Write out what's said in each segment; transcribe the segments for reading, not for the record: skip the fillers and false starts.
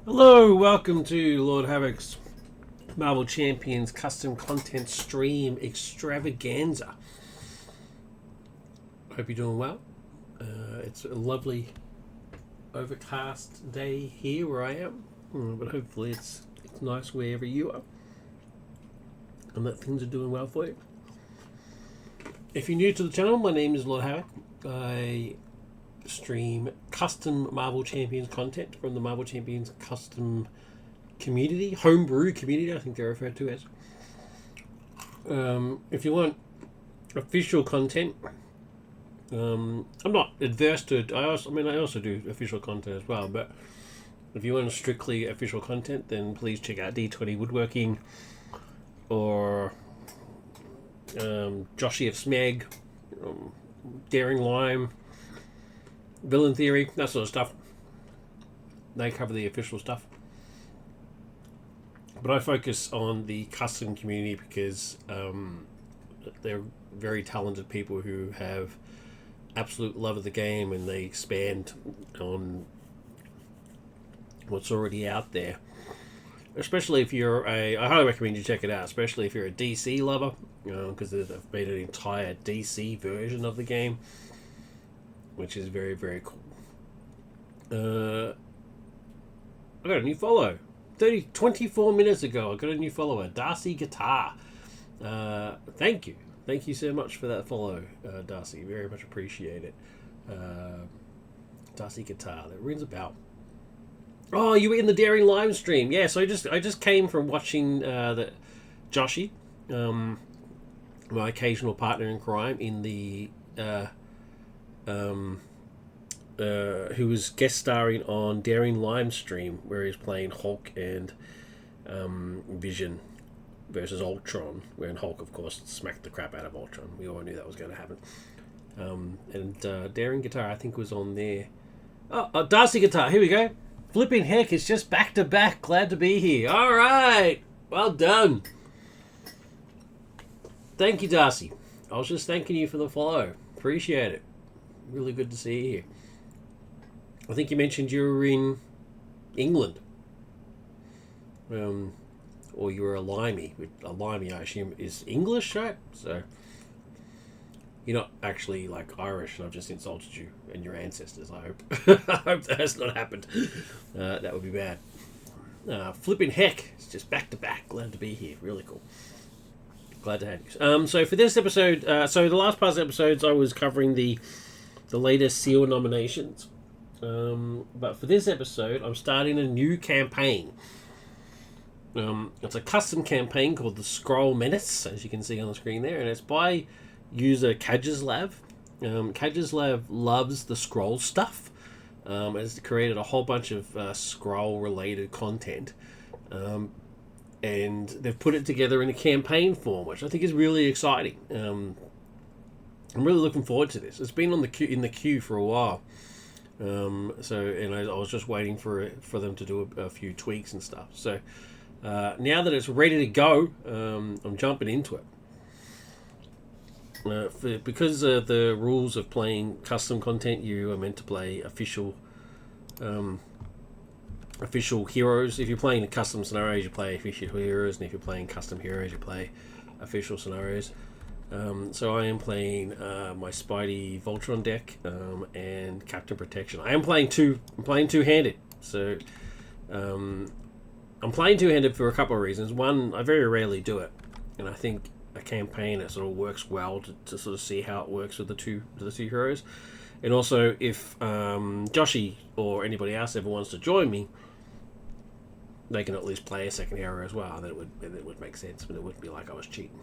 Hello, welcome to Lord Havoc's Marvel Champions custom content stream extravaganza. Hope you're doing well. It's a lovely overcast day here where I am, but hopefully it's nice wherever you are and that things are doing well for you. If you're new to the channel, my name is Lord Havoc. I stream custom Marvel Champions content from the Marvel Champions custom community, homebrew community, I think they're referred to as. If you want official content, I'm not adverse to it. I also do official content as well, but if you want strictly official content, then please check out D20 Woodworking or Joshy of Smeg, Daring Lime, Villain Theory, that sort of stuff. They cover the official stuff. But I focus on the custom community because they're very talented people who have absolute love of the game, and they expand on what's already out there. Especially if you're I highly recommend you check it out, especially if you're a DC lover, because they've made an entire DC version of the game, which is very, very cool. I got a new follow. 24 minutes ago, I got a new follower, Darcy Guitar. Thank you. Thank you so much for that follow, Darcy. Very much appreciate it. Darcy Guitar, that rings a bell. Oh, you were in the Daring Lime stream. Yeah, so I just came from watching the Joshy, my occasional partner in crime, in the who was guest starring on Daring Lime stream, where he's playing Hulk and Vision versus Ultron, where Hulk, of course, smacked the crap out of Ultron. We all knew that was going to happen. And Daring Guitar, I think, was on there. Oh, Darcy Guitar, here we go. Flipping heck, it's just back to back. Glad to be here. All right, well done. Thank you, Darcy. I was just thanking you for the follow. Appreciate it. Really good to see you here. I think you mentioned you were in England. Or you were a limey. A limey, I assume, is English, right? So you're not actually like Irish, and I've just insulted you and your ancestors, I hope. I hope that has not happened. That would be bad. Flipping heck. It's just back to back. Glad to be here. Really cool. Glad to have you. So for this episode, so the last past episodes, I was covering the latest SEAL nominations. But for this episode, I'm starting a new campaign. It's a custom campaign called the Skrull Menace, as you can see on the screen there, and it's by user Kajislav. Kajislav loves the Skrull stuff. Has created a whole bunch of Skrull-related content. And they've put it together in a campaign form, which I think is really exciting. I'm really looking forward to this. It's been on the in the queue for a while. I was just waiting for them to do a few tweaks and stuff. So now that it's ready to go, I'm jumping into it. Because of the rules of playing custom content, you are meant to play official heroes. If you're playing the custom scenarios, you play official heroes, and if you're playing custom heroes, you play official scenarios. So I am playing my Spidey Voltron deck and Captain Protection. I'm playing two-handed. So I'm playing two-handed for a couple of reasons. One, I very rarely do it, and I think a campaign, it sort of works well to sort of see how it works with the two heroes. And also, if Joshy or anybody else ever wants to join me, they can at least play a second hero as well. Then it would make sense, but it wouldn't be like I was cheating.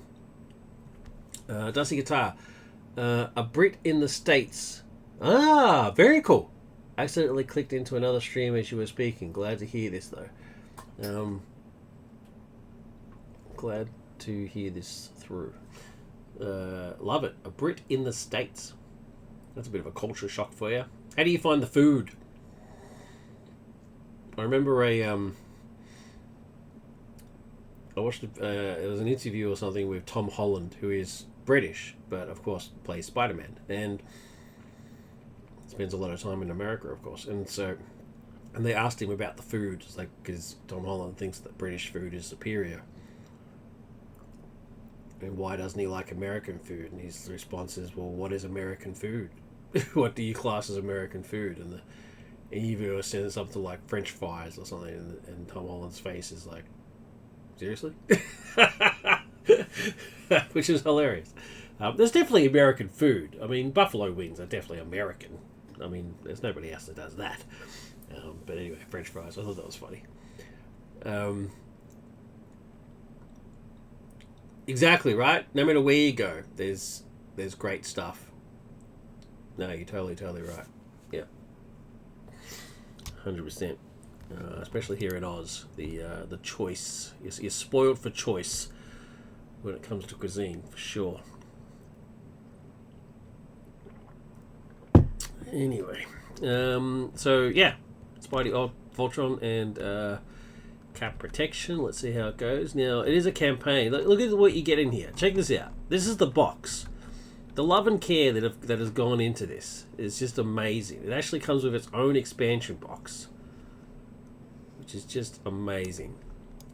Darcy Guitar, a Brit in the States. Ah, very cool. Accidentally clicked into another stream as you were speaking. Glad to hear this, though. Glad to hear this through. Love it. A Brit in the States. That's a bit of a culture shock for you. How do you find the food? I remember I watched it was an interview or something with Tom Holland, who is British, but of course plays Spider-Man, and spends a lot of time in America, of course. And so And they asked him about the food, it's like, because Tom Holland thinks that British food is superior. And why doesn't he like American food? And his response is, well, what is American food? What do you class as American food? And the interviewer says something like French fries or something, and Tom Holland's face is like, seriously? Which is hilarious. There's definitely American food. I mean, buffalo wings are definitely American. I mean, there's nobody else that does that. But anyway, French fries. I thought that was funny. Exactly right. No matter where you go, there's great stuff. No, you're totally right. Yeah, 100%. Especially here in Oz, the choice. You're spoiled for choice when it comes to cuisine, for sure. Anyway, so yeah, Spidey, Voltron, and Cap Protection. Let's see how it goes. Now, it is a campaign. Look at what you get in here. Check this out. This is the box. The love and care that has gone into this is just amazing. It actually comes with its own expansion box, which is just amazing.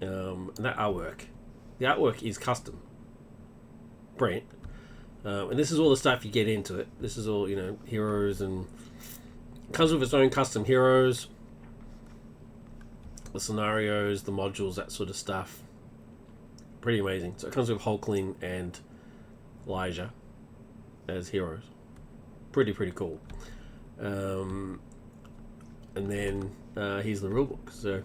And that artwork. The artwork is custom. Brilliant. And this is all the stuff you get into it. This is all, heroes, and it comes with its own custom heroes, the scenarios, the modules, that sort of stuff. Pretty amazing. So it comes with Hulkling and Elijah as heroes. Pretty cool. And then here's the rulebook. So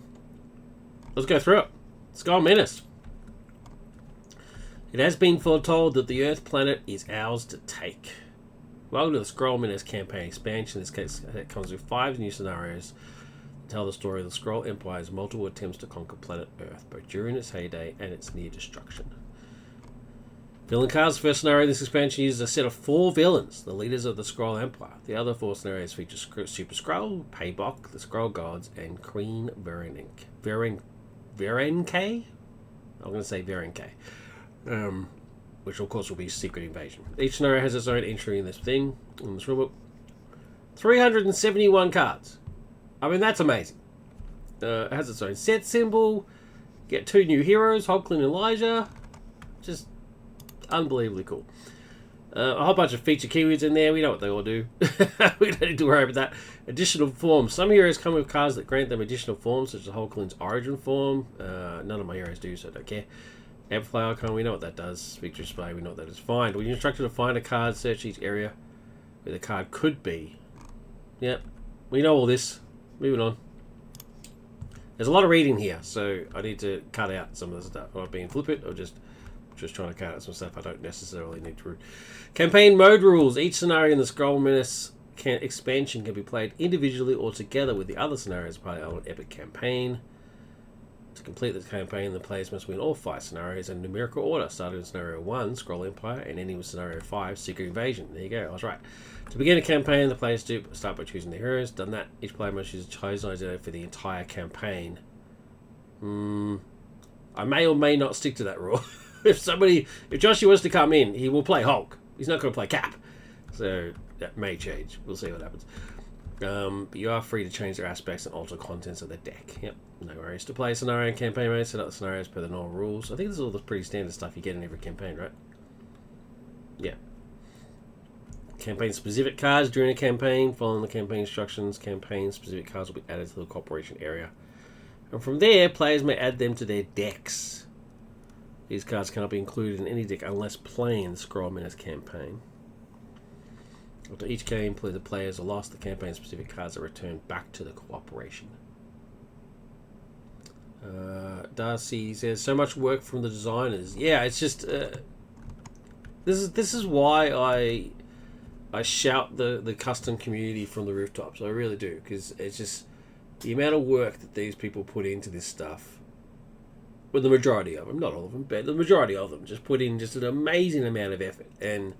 let's go through it. Skrull Menace. It has been foretold that the Earth planet is ours to take. Welcome to the Skrull Menace campaign expansion. In this case, it comes with 5 new scenarios that tell the story of the Skrull Empire's multiple attempts to conquer planet Earth, both during its heyday and its near destruction. Villain cards. First scenario in this expansion uses a set of 4 villains, the leaders of the Skrull Empire. The other 4 scenarios feature Super Skrull, Paybok, the Skrull Gods, and Queen Verenke. I'm going to say Verenke. Which of course will be Secret Invasion. Each scenario has its own entry in this rulebook. 371 cards. I mean, that's amazing. It has its own set symbol. Get 2 new heroes, Hulkling and Elijah. Just unbelievably cool. A whole bunch of feature keywords in there. We know what they all do. We don't need to worry about that. Additional forms. Some heroes come with cards that grant them additional forms, such as Hulkling's origin form. None of my heroes do, so I don't care. Amplify icon, we know what that does. Speak to display, we know what that is. Find. When you're instructed to find a card, search each area where the card could be. Yep, we know all this. Moving on. There's a lot of reading here, so I need to cut out some of the stuff. Am I being flippant or just trying to cut out some stuff I don't necessarily need to read? Campaign mode rules. Each scenario in the Skrull Menace expansion can be played individually or together with the other scenarios part of an epic campaign. To complete this campaign, the players must win all 5 scenarios in numerical order, starting with Scenario 1, Skrull Empire, and ending with Scenario 5, Secret Invasion. There you go, I was right. To begin a campaign, the players start by choosing their heroes. Done that, each player must use a chosen identity for the entire campaign. I may or may not stick to that rule. If Joshua wants to come in, he will play Hulk. He's not going to play Cap. So that may change. We'll see what happens. But you are free to change their aspects and alter contents of the deck. Yep, no worries. To play scenario and campaign mode, set up the scenarios per the normal rules. I think this is all the pretty standard stuff you get in every campaign, right? Yeah. Campaign specific cards during a campaign. Following the campaign instructions, campaign specific cards will be added to the cooperation area. And from there, players may add them to their decks. These cards cannot be included in any deck unless playing the Skrull Menace campaign. After each game, the players are lost. The campaign-specific cards are returned back to the cooperation. Darcy says, so much work from the designers. Yeah, it's just... This is why I shout the custom community from the rooftops. I really do. Because it's just... The amount of work that these people put into this stuff. Well, the majority of them. Not all of them, but the majority of them. Just put in just an amazing amount of effort. And...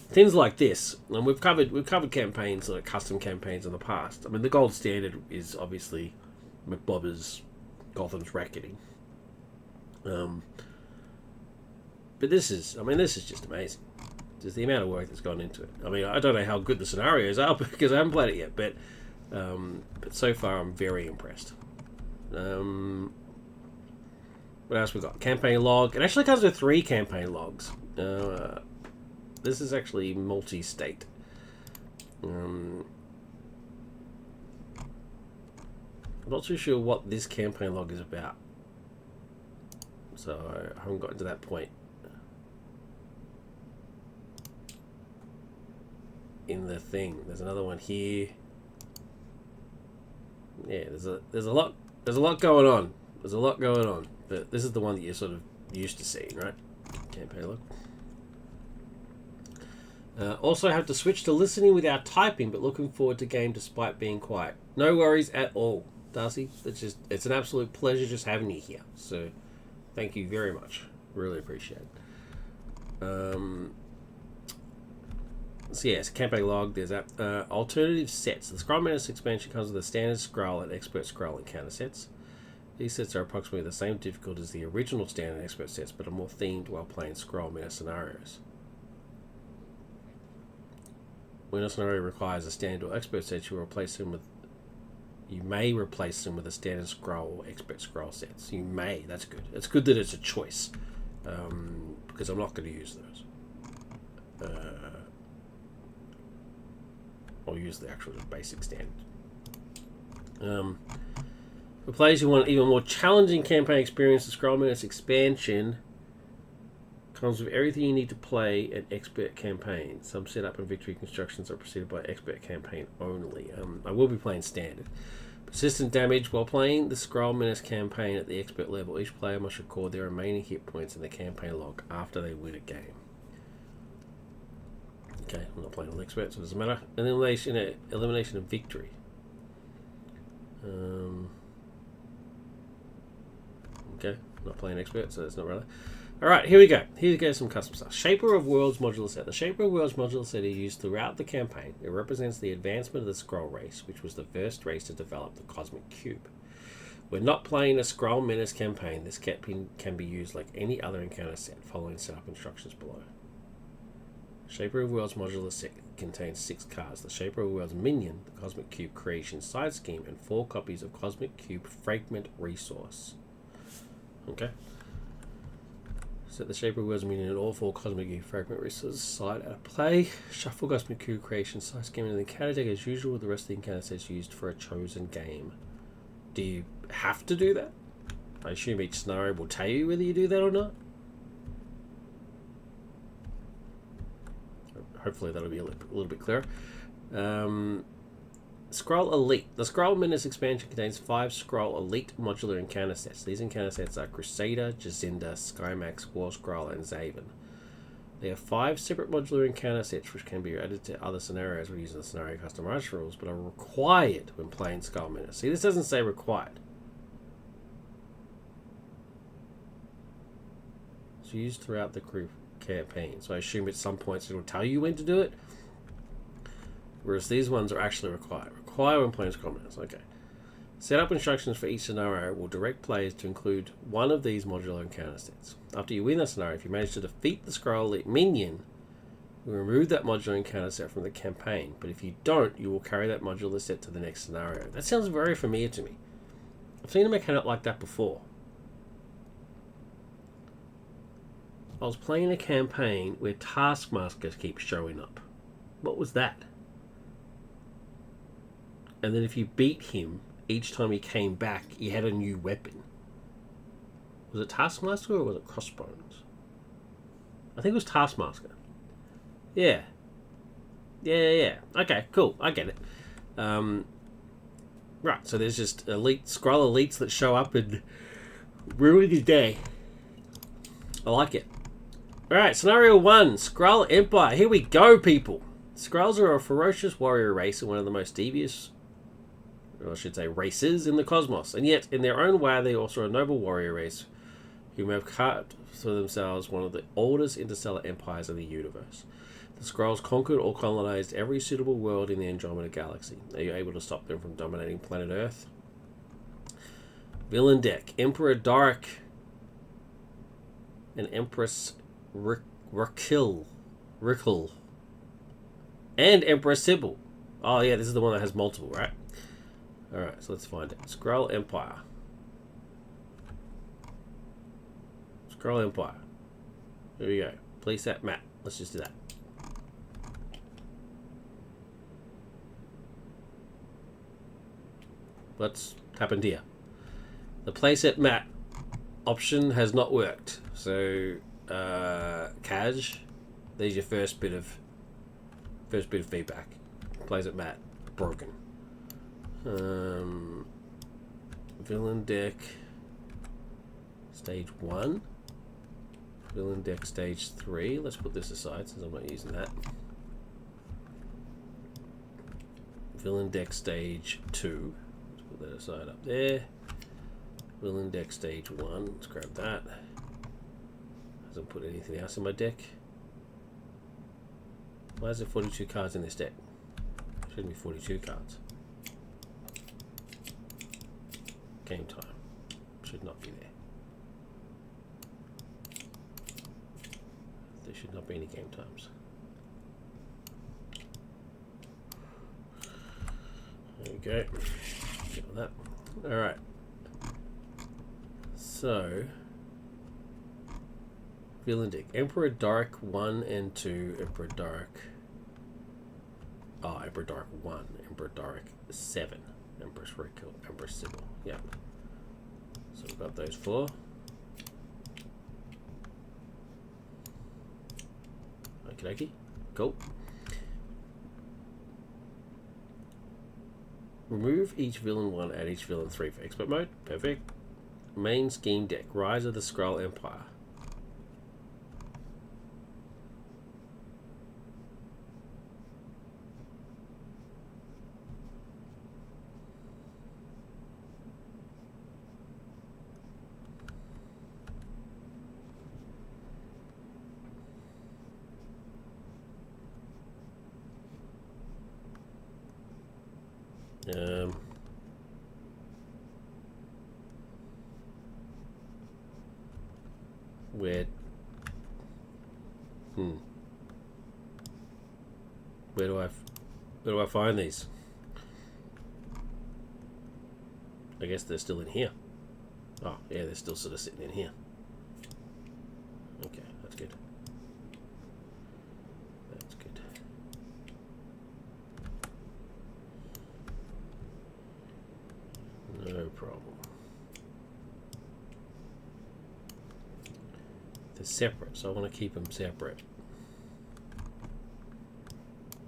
things like this, and we've covered campaigns, like custom campaigns in the past. I mean, the gold standard is obviously McBobber's Gotham's Reckoning. But this is just amazing. Just the amount of work that's gone into it. I mean, I don't know how good the scenarios are because I haven't played it yet, but But so far, I'm very impressed. What else we got? Campaign log. It actually comes with 3 campaign logs. This is actually multi-state. I'm not too sure what this campaign log is about. So I haven't gotten to that point in the thing. There's another one here. Yeah, there's a lot going on. There's a lot going on. But this is the one that you're sort of used to seeing, right? Campaign log. Also have to switch to listening without typing, but looking forward to game despite being quiet. No worries at all, Darcy. It's an absolute pleasure just having you here. So thank you very much. Really appreciate it. So yeah, it's a campaign log. There's that. Alternative sets. The Skrull Menace expansion comes with the standard Skrull and expert Skrull encounter sets. These sets are approximately the same difficulty as the original standard expert sets, but are more themed while playing Skrull Menace scenarios. When a scenario requires a standard or expert set, you may replace them with a standard Skrull or expert Skrull sets. You may. That's good. It's good that it's a choice, because I'm not going to use those. I'll use the actual basic standard. For players who want an even more challenging campaign experience, the Skrull Menace expansion comes with everything you need to play an expert campaign. Some setup and victory constructions are preceded by expert campaign only. I will be playing standard. Persistent damage. While playing the Skrull Menace campaign at the expert level, each player must record their remaining hit points in the campaign log after they win a game. Okay, I'm not playing on expert, so it doesn't matter. Elimination of victory. Okay, I'm not playing expert, so it's not relevant. Alright, here we go. Here goes some custom stuff. Shaper of Worlds modular set. The Shaper of Worlds modular set is used throughout the campaign. It represents the advancement of the Skrull race, which was the first race to develop the Cosmic Cube. We're not playing a Skrull Menace campaign. This can be used like any other encounter set, following setup instructions below. Shaper of Worlds modular set contains 6 cards. The Shaper of Worlds minion, the Cosmic Cube creation side scheme, and 4 copies of Cosmic Cube fragment resource. Okay. Set the Shaper of Worlds minion and all 4 Cosmic Cube fragment resources side out of play. Shuffle Cosmic Cube creation side scheme into the encounter deck as usual, with the rest of the encounter sets used for a chosen game. Do you have to do that? I assume each scenario will tell you whether you do that or not. Hopefully that'll be a little bit clearer. Skrull Elite. The Skrull Menace expansion contains 5 Skrull Elite modular encounter sets. These encounter sets are Crusader, Jacinda, Skymax, War Skrull, and Zaven. There are 5 separate modular encounter sets which can be added to other scenarios when using the scenario customization rules, but are required when playing Skrull Menace. See, this doesn't say required. It's used throughout the group campaign, so I assume at some points it'll tell you when to do it, whereas these ones are actually required when playing Skrull Menace. Okay. Setup instructions for each scenario will direct players to include one of these modular encounter sets. After you win a scenario, if you manage to defeat the Skrull Elite minion, you remove that modular encounter set from the campaign, but if you don't, you will carry that modular set to the next scenario. That sounds very familiar to me. I've seen a mechanic like that before. I was playing a campaign where Taskmaster keeps showing up. What was that? And then if you beat him, each time he came back, he had a new weapon. Was it Taskmaster or was it Crossbones? I think it was Taskmaster. Yeah. Yeah. Okay, cool. I get it. Right, so there's just elite Skrull elites that show up and ruin your day. I like it. Alright, scenario 1, Skrull Empire. Here we go, people. Skrulls are a ferocious warrior race and one of the most devious, or I should say, races in the cosmos. And yet, in their own way, they're also a noble warrior race who have carved for themselves one of the oldest interstellar empires of the universe. The Skrulls conquered or colonized every suitable world in the Andromeda Galaxy. Are you able to stop them from dominating planet Earth? Villain deck. Emperor Doric and Empress Raquel. And Empress Sybil. Oh yeah, this is the one that has multiple, right? Alright, so let's find it. Skrull Empire. Skrull Empire. Here we go. Place that map. Let's just do that. What's happened here? The playset map option has not worked. So, Kaj, there's your first bit of feedback. Playset map broken. Villain deck stage 1. Villain deck stage 3. Let's put this aside since I'm not using that. Villain deck stage 2. Let's put that aside up there. Villain deck stage 1. Let's grab that. Hasn't put anything else in my deck. Why is there 42 cards in this deck? Shouldn't be 42 cards. Game time. Should not be there. There should not be any game times. There we go. Get that. Alright. So, villain deck. Emperor Dark 1 and 2. Emperor Dark. Oh, Emperor Dark 1. Emperor Dark 7. Empress Rico. Empress Sybil. Yeah. So we've got those 4. Okie dokie. Cool. Remove each villain 1, add each villain 3 for expert mode. Perfect. Main scheme deck. Rise of the Skrull Empire. Where do I find these? I guess they're still in here. Oh, yeah, they're still sort of sitting in here. Okay, that's good. That's good. No problem. They're separate, so I want to keep them separate.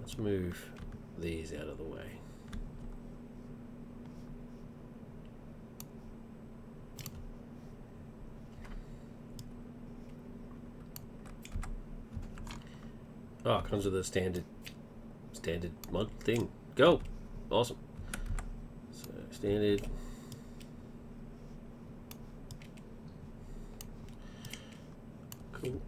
Let's move these out of the way. Oh, it comes with a standard mod thing. Go! Awesome. So, standard. Cool.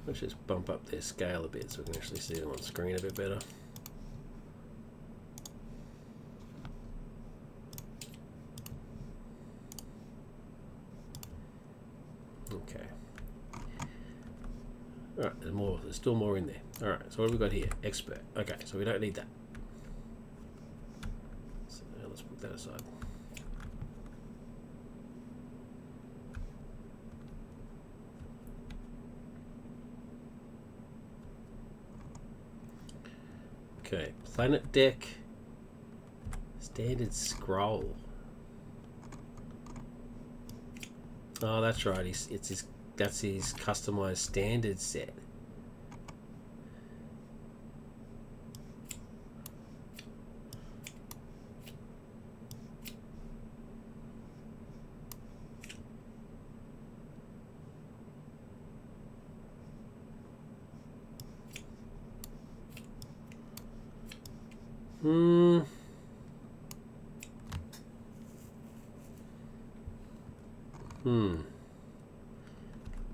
Let's just bump up their scale a bit so we can actually see them on screen a bit better. Okay. Alright, there's more. There's still more in there. Alright, so what have we got here? Expert. Okay, so we don't need that. So let's put that aside. Okay, planet deck, standard scroll. Oh, that's right. That's his customized standard set.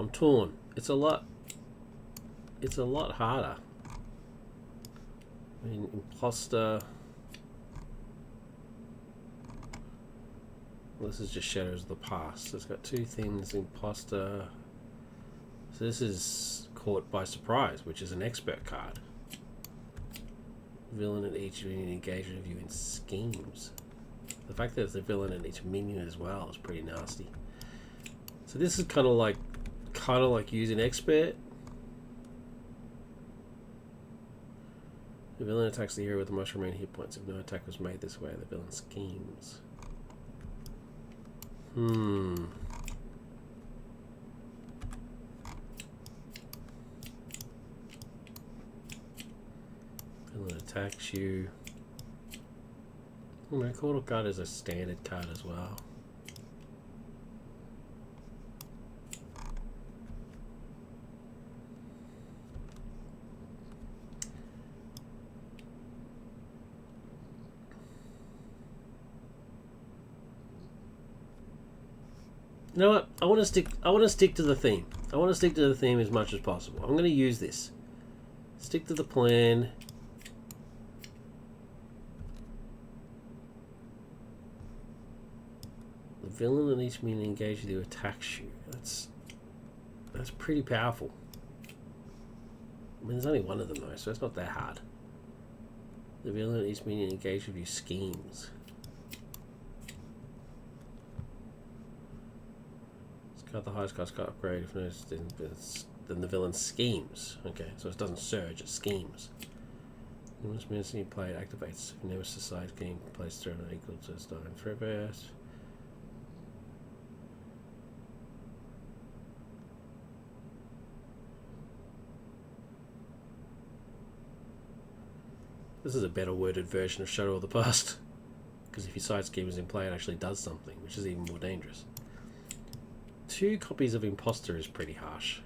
I'm torn. It's a lot harder. I mean, imposter. Well, this is just Shadows of the Past. So it's got two things. Imposter. So this is Caught by Surprise, which is an expert card. Villain in each minion engagement of you in schemes. The fact that it's the villain in each minion as well is pretty nasty. So this is kind of like using expert. The villain attacks the hero with the most remaining hit points. If no attack was made this way, the villain schemes. Villain attacks you. My quarter card is a standard card as well. You know what? I want to stick to the theme. I want to stick to the theme as much as possible. I'm going to use this. Stick to the plan. The villain in each minion engaged with you attacks you. That's pretty powerful. I mean, there's only one of them though, so it's not that hard. The villain in each minion engaged with you schemes. Got the highest cost card upgrade. If no, then the villain schemes. Okay, so it doesn't surge, it schemes. Once minutes you play, it activates. If never society game plays turn equal to starting forever. This is a better worded version of Shadow of the Past. Because if your side scheme is in play, it actually does something, which is even more dangerous. 2 copies of Imposter is pretty harsh.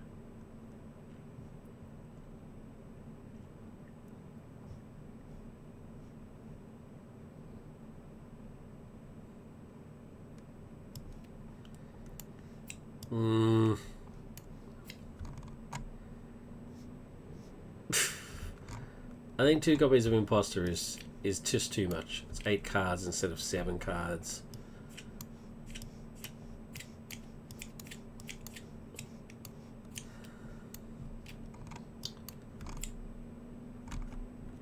I think 2 copies of Imposter is just too much. It's 8 cards instead of 7 cards.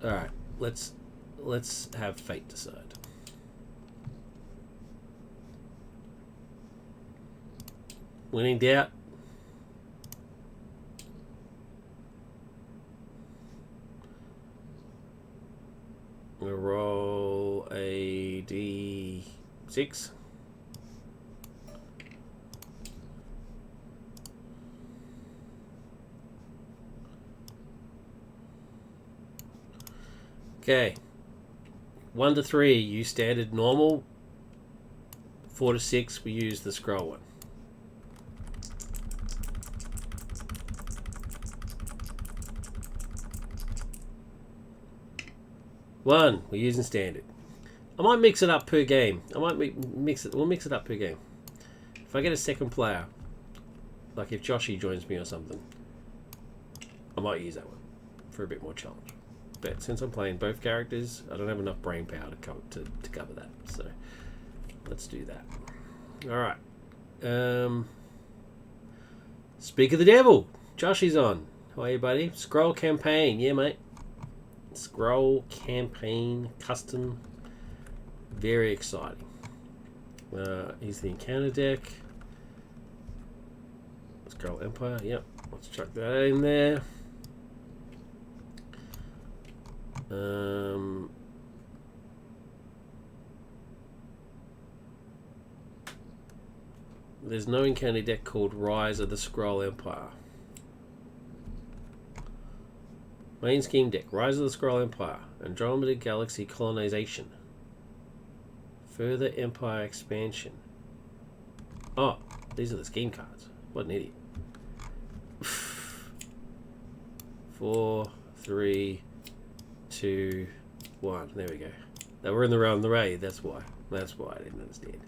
Alright, let's have fate decide. Winning doubt. I'm gonna roll a D6. Okay. 1 to 3, you standard normal. 4 to 6, we use the scroll one. One, we're using standard. I might mix it up per game. We'll mix it up per game. If I get a second player, like if Joshy joins me or something, I might use that one for a bit more challenge. But since I'm playing both characters, I don't have enough brain power to cover that. So let's do that. Alright. Speak of the devil. Joshy's on. How are you, buddy? Skrull campaign. Yeah, mate. Skrull campaign custom. Very exciting. Here's the encounter deck. Skrull Empire. Yep. Let's chuck that in there. There's no encounter deck called Rise of the Skrull Empire. Main scheme deck, Rise of the Skrull Empire, Andromeda Galaxy Colonization, Further Empire Expansion. Oh, these are the scheme cards. What an idiot. 4, 3, 2, 1. There we go. They were in the round the raid. That's why I didn't understand.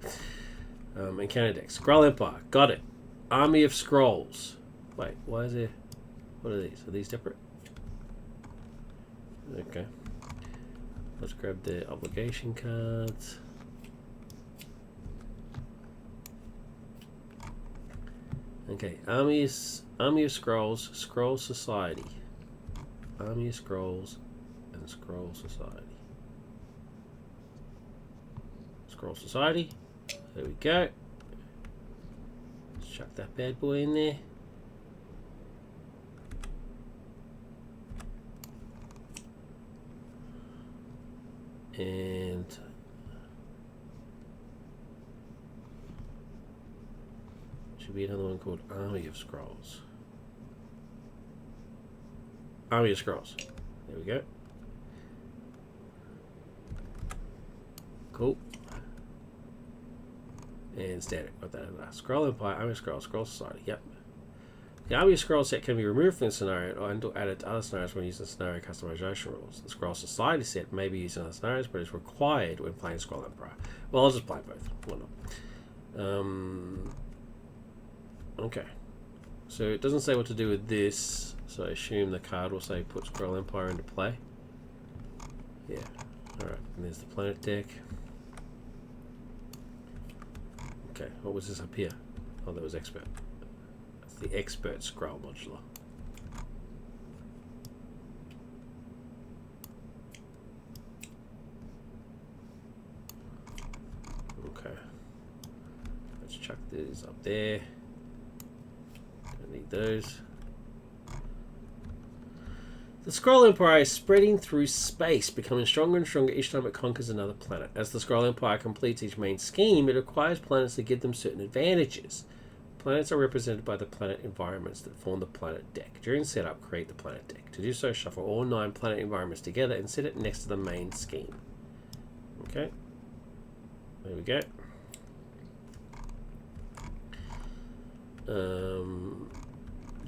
Encounter deck, Skrull Empire. Got it. Army of Skrulls. Wait, why is there? What are these? Are these separate? Okay. Let's grab the obligation cards. Okay, Army of Skrulls, Skrull Society. Army of Skrulls, and Skrull Society. Skrull Society. There we go. Let's chuck that bad boy in there. And should be another one called Army of Skrulls. Army of Skrulls. There we go. Cool. And static. Got that in there. Skrull Empire, Army of Skrulls, Skrull Society. Yep. The Army of Skrulls set can be removed from the scenario or added to other scenarios when using scenario customization rules. The Skrull Society set may be used in other scenarios, but is required when playing Skrull Empire. Well, I'll just play both. Why not? Okay. So it doesn't say what to do with this, so I assume the card will say put Skrull Empire into play. Yeah. Alright, and there's the planet deck. Okay, what was this up here? Oh, that was Expert. That's the Expert Skrull modular. Okay. Let's chuck these up there. Don't need those. The Skrull Empire is spreading through space, becoming stronger and stronger each time it conquers another planet. As the Skrull Empire completes each main scheme, it requires planets to give them certain advantages. Planets are represented by the planet environments that form the planet deck. During setup, create the planet deck. To do so, shuffle all 9 planet environments together and set it next to the main scheme. Okay. There we go.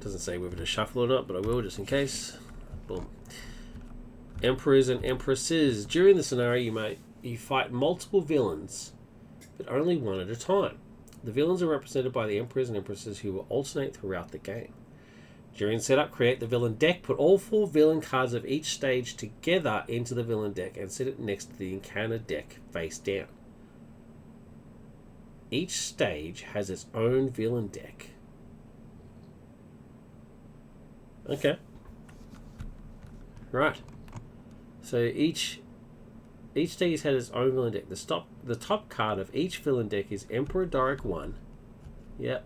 Doesn't say whether to shuffle or not, but I will just in case. Boom. Emperors and Empresses. During the scenario, you fight multiple villains, but only one at a time. The villains are represented by the Emperors and Empresses who will alternate throughout the game. During setup, create the villain deck. Put all 4 villain cards of each stage together into the villain deck and set it next to the encounter deck face down. Each stage has its own villain deck. Okay. Right. So each stage has its own villain deck. The top card of each villain deck is Emperor Doric 1. Yep.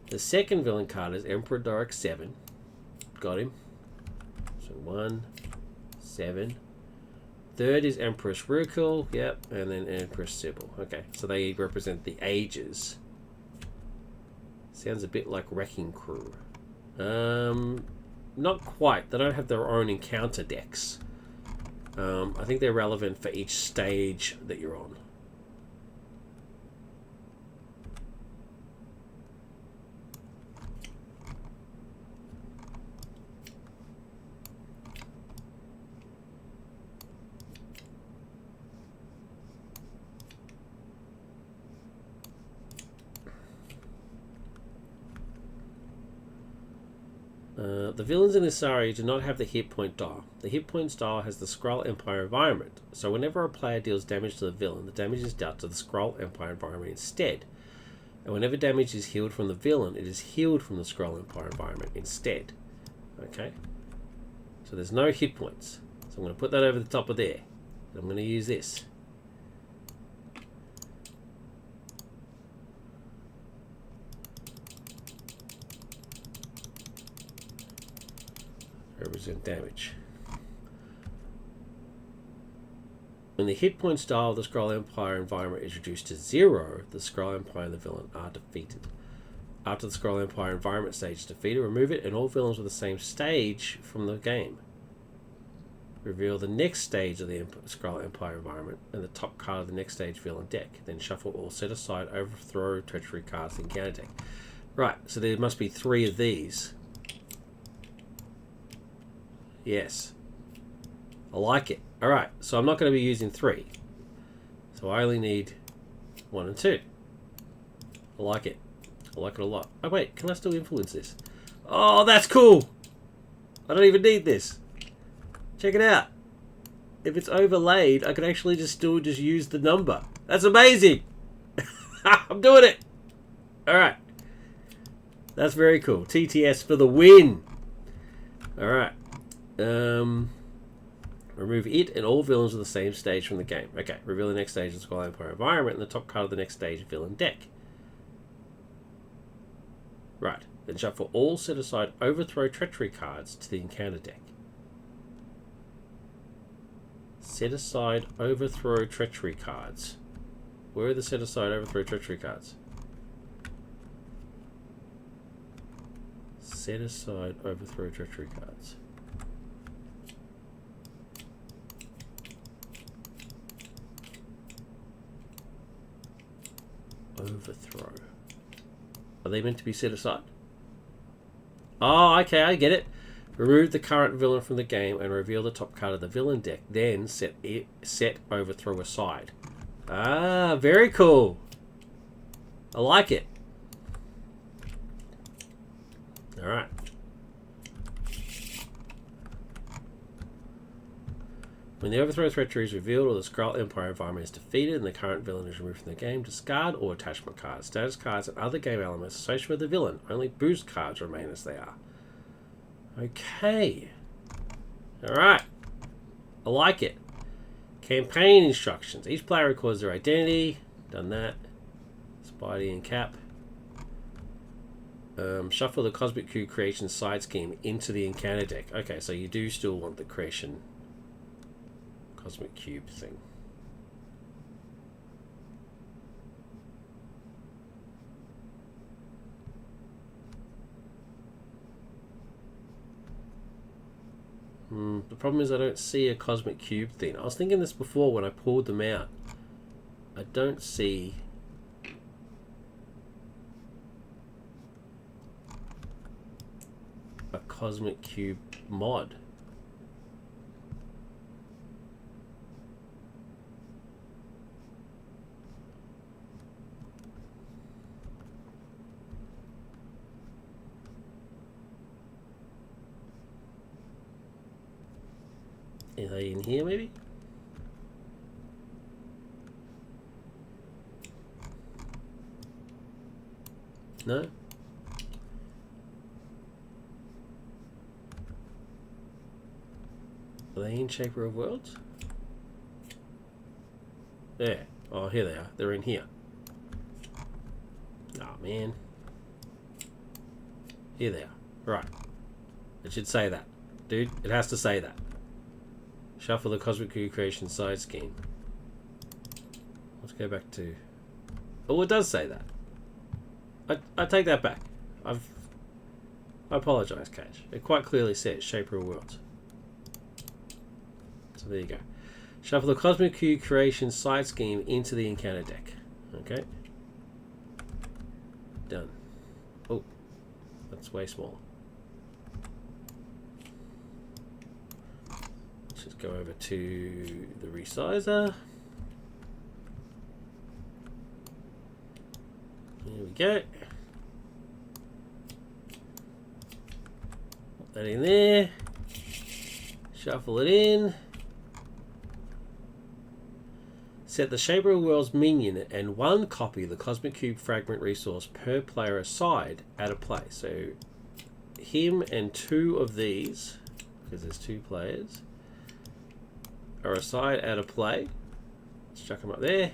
The second villain card is Emperor Doric 7. Got him. So 1, 7. Third is Empress Rukul. Yep. And then Empress Sybil. Okay. So they represent the ages. Sounds a bit like Wrecking Crew. Not quite. They don't have their own encounter decks. I think they're relevant for each stage that you're on. The villains in this scenario do not have the hit point dial. The hit points dial has the Skrull Empire environment, so whenever a player deals damage to the villain, the damage is dealt to the Skrull Empire environment instead. And whenever damage is healed from the villain, it is healed from the Skrull Empire environment instead. Okay? So there's no hit points. So I'm going to put that over the top of there. And I'm going to use this. Represent damage. When the hit points dial of the Skrull Empire environment is reduced to 0, the Skrull Empire and the villain are defeated. After the Skrull Empire environment stage is defeated, remove it and all villains with the same stage from the game. Reveal the next stage of the Skrull Empire environment and the top card of the next stage villain deck. Then shuffle all set aside overthrow treachery cards in counter deck. Right, so there must be 3 of these. Yes. I like it. Alright, so I'm not going to be using 3. So I only need 1 and 2. I like it. I like it a lot. Oh wait, can I still influence this? Oh, that's cool! I don't even need this. Check it out. If it's overlaid, I can actually still use the number. That's amazing! I'm doing it! Alright. That's very cool. TTS for the win! Alright. Remove it and all villains of the same stage from the game. Okay, reveal the next stage of the Skrull Empire environment and the top card of the next stage villain deck. Right, then shuffle all set aside Overthrow Treachery cards to the encounter deck. Set aside Overthrow Treachery cards. Where are the set aside Overthrow Treachery cards? Set aside Overthrow Treachery cards. Overthrow. Are they meant to be set aside? Oh, okay, I get it. Remove the current villain from the game and reveal the top card of the villain deck. Then set Overthrow aside. Ah, very cool. I like it. Alright. When the Overthrow Treachery is revealed or the Skrull Empire environment is defeated and the current villain is removed from the game, discard all attachment cards, status cards, and other game elements associated with the villain. Only boost cards remain as they are. Okay. Alright. I like it. Campaign instructions. Each player records their identity. Done that. Spidey and Cap. Shuffle the Cosmic Cube Creation side scheme into the encounter deck. Okay, so you do still want the creation Cosmic Cube thing. The problem is I don't see a Cosmic Cube thing. I was thinking this before when I pulled them out. I don't see a Cosmic Cube mod. Are they in here maybe? No? Are they in Shaper of Worlds? There. Oh, here they are. They're in here. Oh, man. Here they are. Right. It should say that. Dude, it has to say that. Shuffle the Cosmic Cube Creation side scheme. Let's go back to... Oh, it does say that. I take that back. I apologise, Cage. It quite clearly says Shaper of Worlds. So there you go. Shuffle the Cosmic Cube Creation side scheme into the encounter deck. Okay. Done. Oh, that's way smaller. Let's just go over to the resizer. Here we go. Put that in there. Shuffle it in. Set the Shaper of Worlds minion and one copy of the Cosmic Cube Fragment resource per player aside at a play. So him and two of these, because there's two players, are aside at a play. Let's chuck them up there.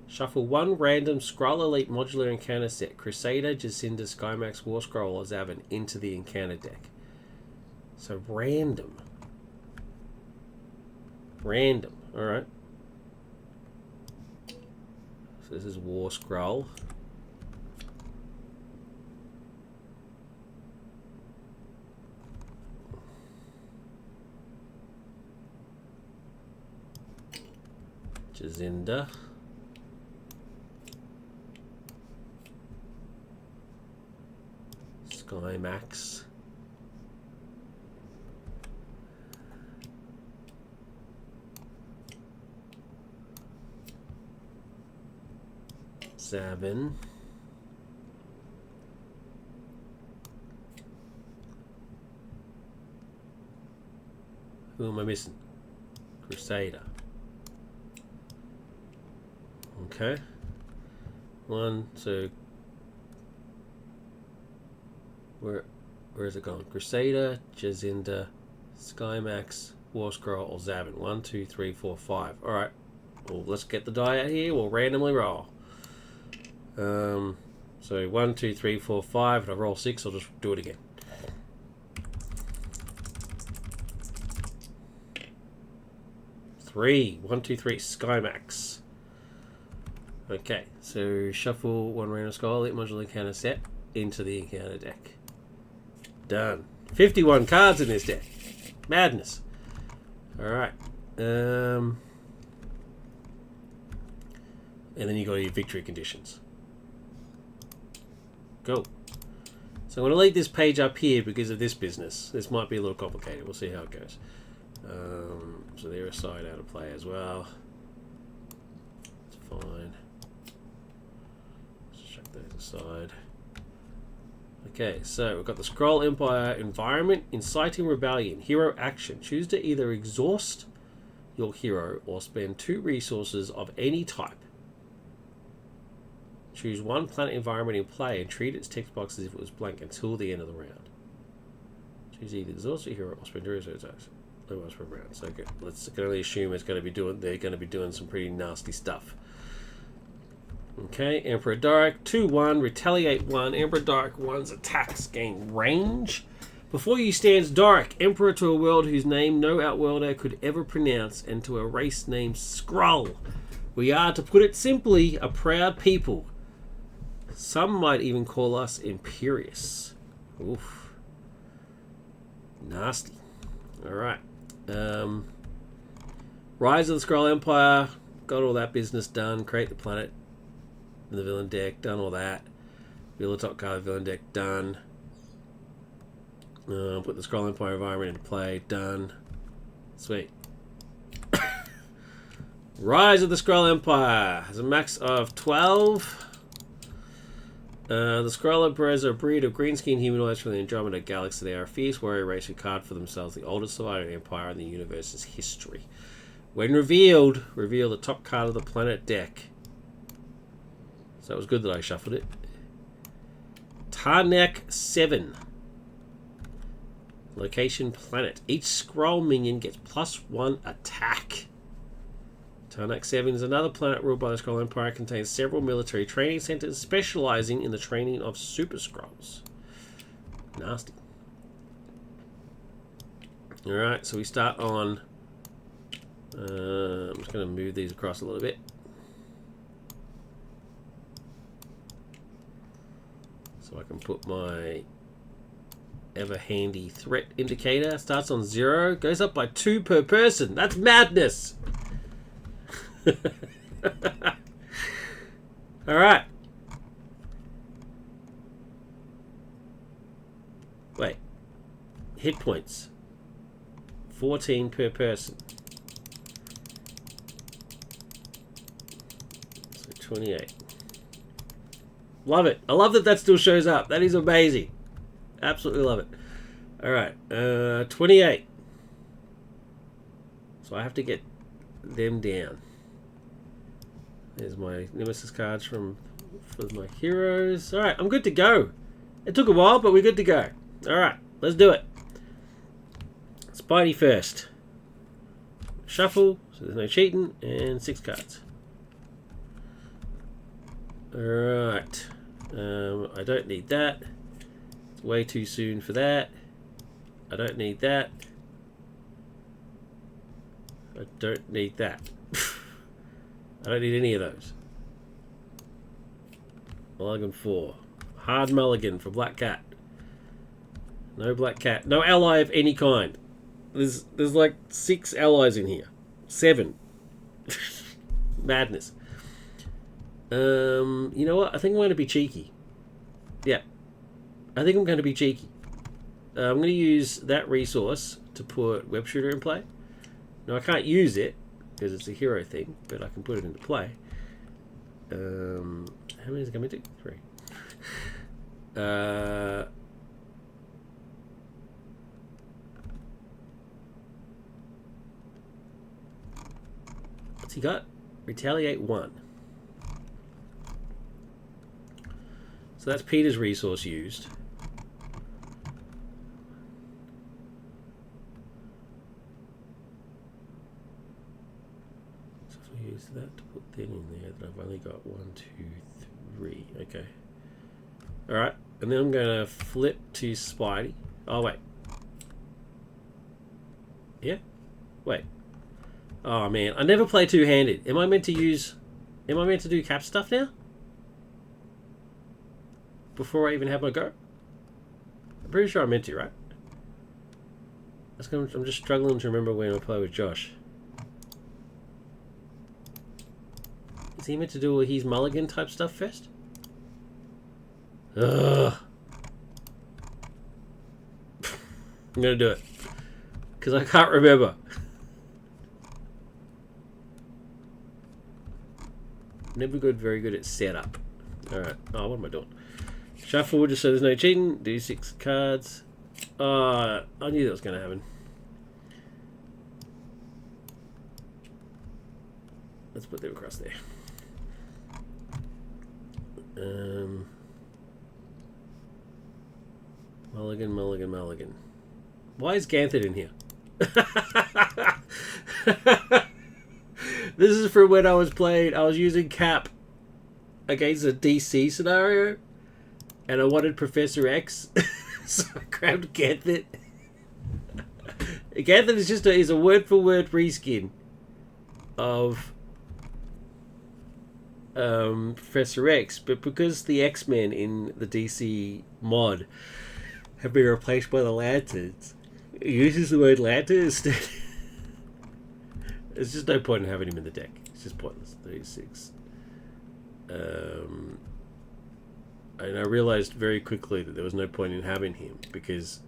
Shuffle one random Skrull Elite modular encounter set, Crusader, Jacinda, Skymax, War Scroll, or Zavin into the encounter deck. So random. Random. Alright. So this is War Scroll. Jacinda. Skymax. Zavin. Who am I missing? Crusader. Okay. One, two. Where is it gone? Crusader, Jacinda, Skymax, War Scroll, or Zavin. 1, 2, 3, 4, 5. Alright. Well, let's get the die out here. We'll randomly roll. So 1, 2, 3, 4, 5. If I roll 6, I'll just do it again. Three. 1, 2, 3. Skymax. Okay, so shuffle one random skull, elite modular encounter set into the encounter deck. Done. 51 cards in this deck. Madness. Alright. And then you got your victory conditions. Go. So I'm going to leave this page up here because of this business. This might be a little complicated. We'll see how it goes. So they're a side out of play as well. It's fine. Let's chuck those aside. Okay, so we've got the Skrull Empire environment, inciting rebellion, hero action. Choose to either exhaust your hero or spend 2 resources of any type. Choose one planet environment in play and treat its text box as if it was blank until the end of the round. Choose either exhaust your hero or spend 2 resources per round. So good. Let's can only assume it's going to be they're going to be doing some pretty nasty stuff. Okay, Emperor Dark, 2-1, Retaliate 1. Emperor Dark 1's attacks gain range. Before you stands Dark, Emperor to a world whose name no Outworlder could ever pronounce, and to a race named Skrull. We are, to put it simply, a proud people. Some might even call us imperious. Oof. Nasty. Alright. Rise of the Skrull Empire. Got all that business done. Create the planet. The villain deck, done all that. Reveal the top card of the villain deck, done. Put the Skrull Empire environment into play, done. Sweet. Rise of the Skrull Empire has a max of 12. The Skrull Emperors are a breed of green-skinned humanoids from the Andromeda Galaxy. They are a fierce warrior race who carved for themselves the oldest surviving empire in the universe's history. When revealed, reveal the top card of the planet deck. So it was good that I shuffled it. Tarnak 7. Location planet. Each Skrull minion gets +1 attack. Tarnak 7 is another planet ruled by the Skrull Empire. It contains several military training centers specializing in the training of Super Skrulls. Nasty. Alright, so we start on... I'm just going to move these across a little bit. So I can put my ever handy threat indicator. Starts on 0, goes up by 2 per person. That's madness. All right. Wait. Hit points. 14 per person. So 28. Love it. I love that that still shows up. That is amazing. Absolutely love it. All right. 28. So I have to get them down. There's my Nemesis cards for my heroes. All right. I'm good to go. It took a while, but we're good to go. All right. Let's do it. Spidey first. Shuffle. So there's no cheating. And 6 cards. Alright. I don't need that. It's way too soon for that. I don't need that. I don't need that. I don't need any of those. Mulligan 4. Hard mulligan for Black Cat. No Black Cat. No ally of any kind. There's like 6 allies in here. 7. Madness. You know what? I think I'm going to be cheeky. Yeah. I think I'm going to be cheeky. I'm going to use that resource to put Web Shooter in play. Now, I can't use it because it's a hero thing, but I can put it into play. How many is it going to do? 3. What's he got? Retaliate 1. So that's Peter's resource used. So use that to put that in there. That I've only got 1, 2, 3. Okay. All right, and then I'm gonna flip to Spidey. Oh wait. Yeah. Wait. Oh man, I never play two-handed. Am I meant to do cap stuff now? Before I even have my go? I'm pretty sure I meant to, right? I'm just struggling to remember when I play with Josh. Is he meant to do his mulligan type stuff first? Ugh. I'm gonna do it. Because I can't remember. Never very good at setup. Alright. Oh, what am I doing? Shuffle just so there's no cheating. Do 6 cards. I knew that was going to happen. Let's put them across there. Mulligan. Why is Ganthid in here? This is from when I was using Cap against a DC scenario, and I wanted Professor X, so I grabbed Ganthid. Ganthid is just a word-for-word reskin of Professor X, but because the X-Men in the DC mod have been replaced by the Lanterns, it uses the word Lantern instead. There's just no point in having him in the deck. It's just pointless. 36. And I realized very quickly that there was no point in having him because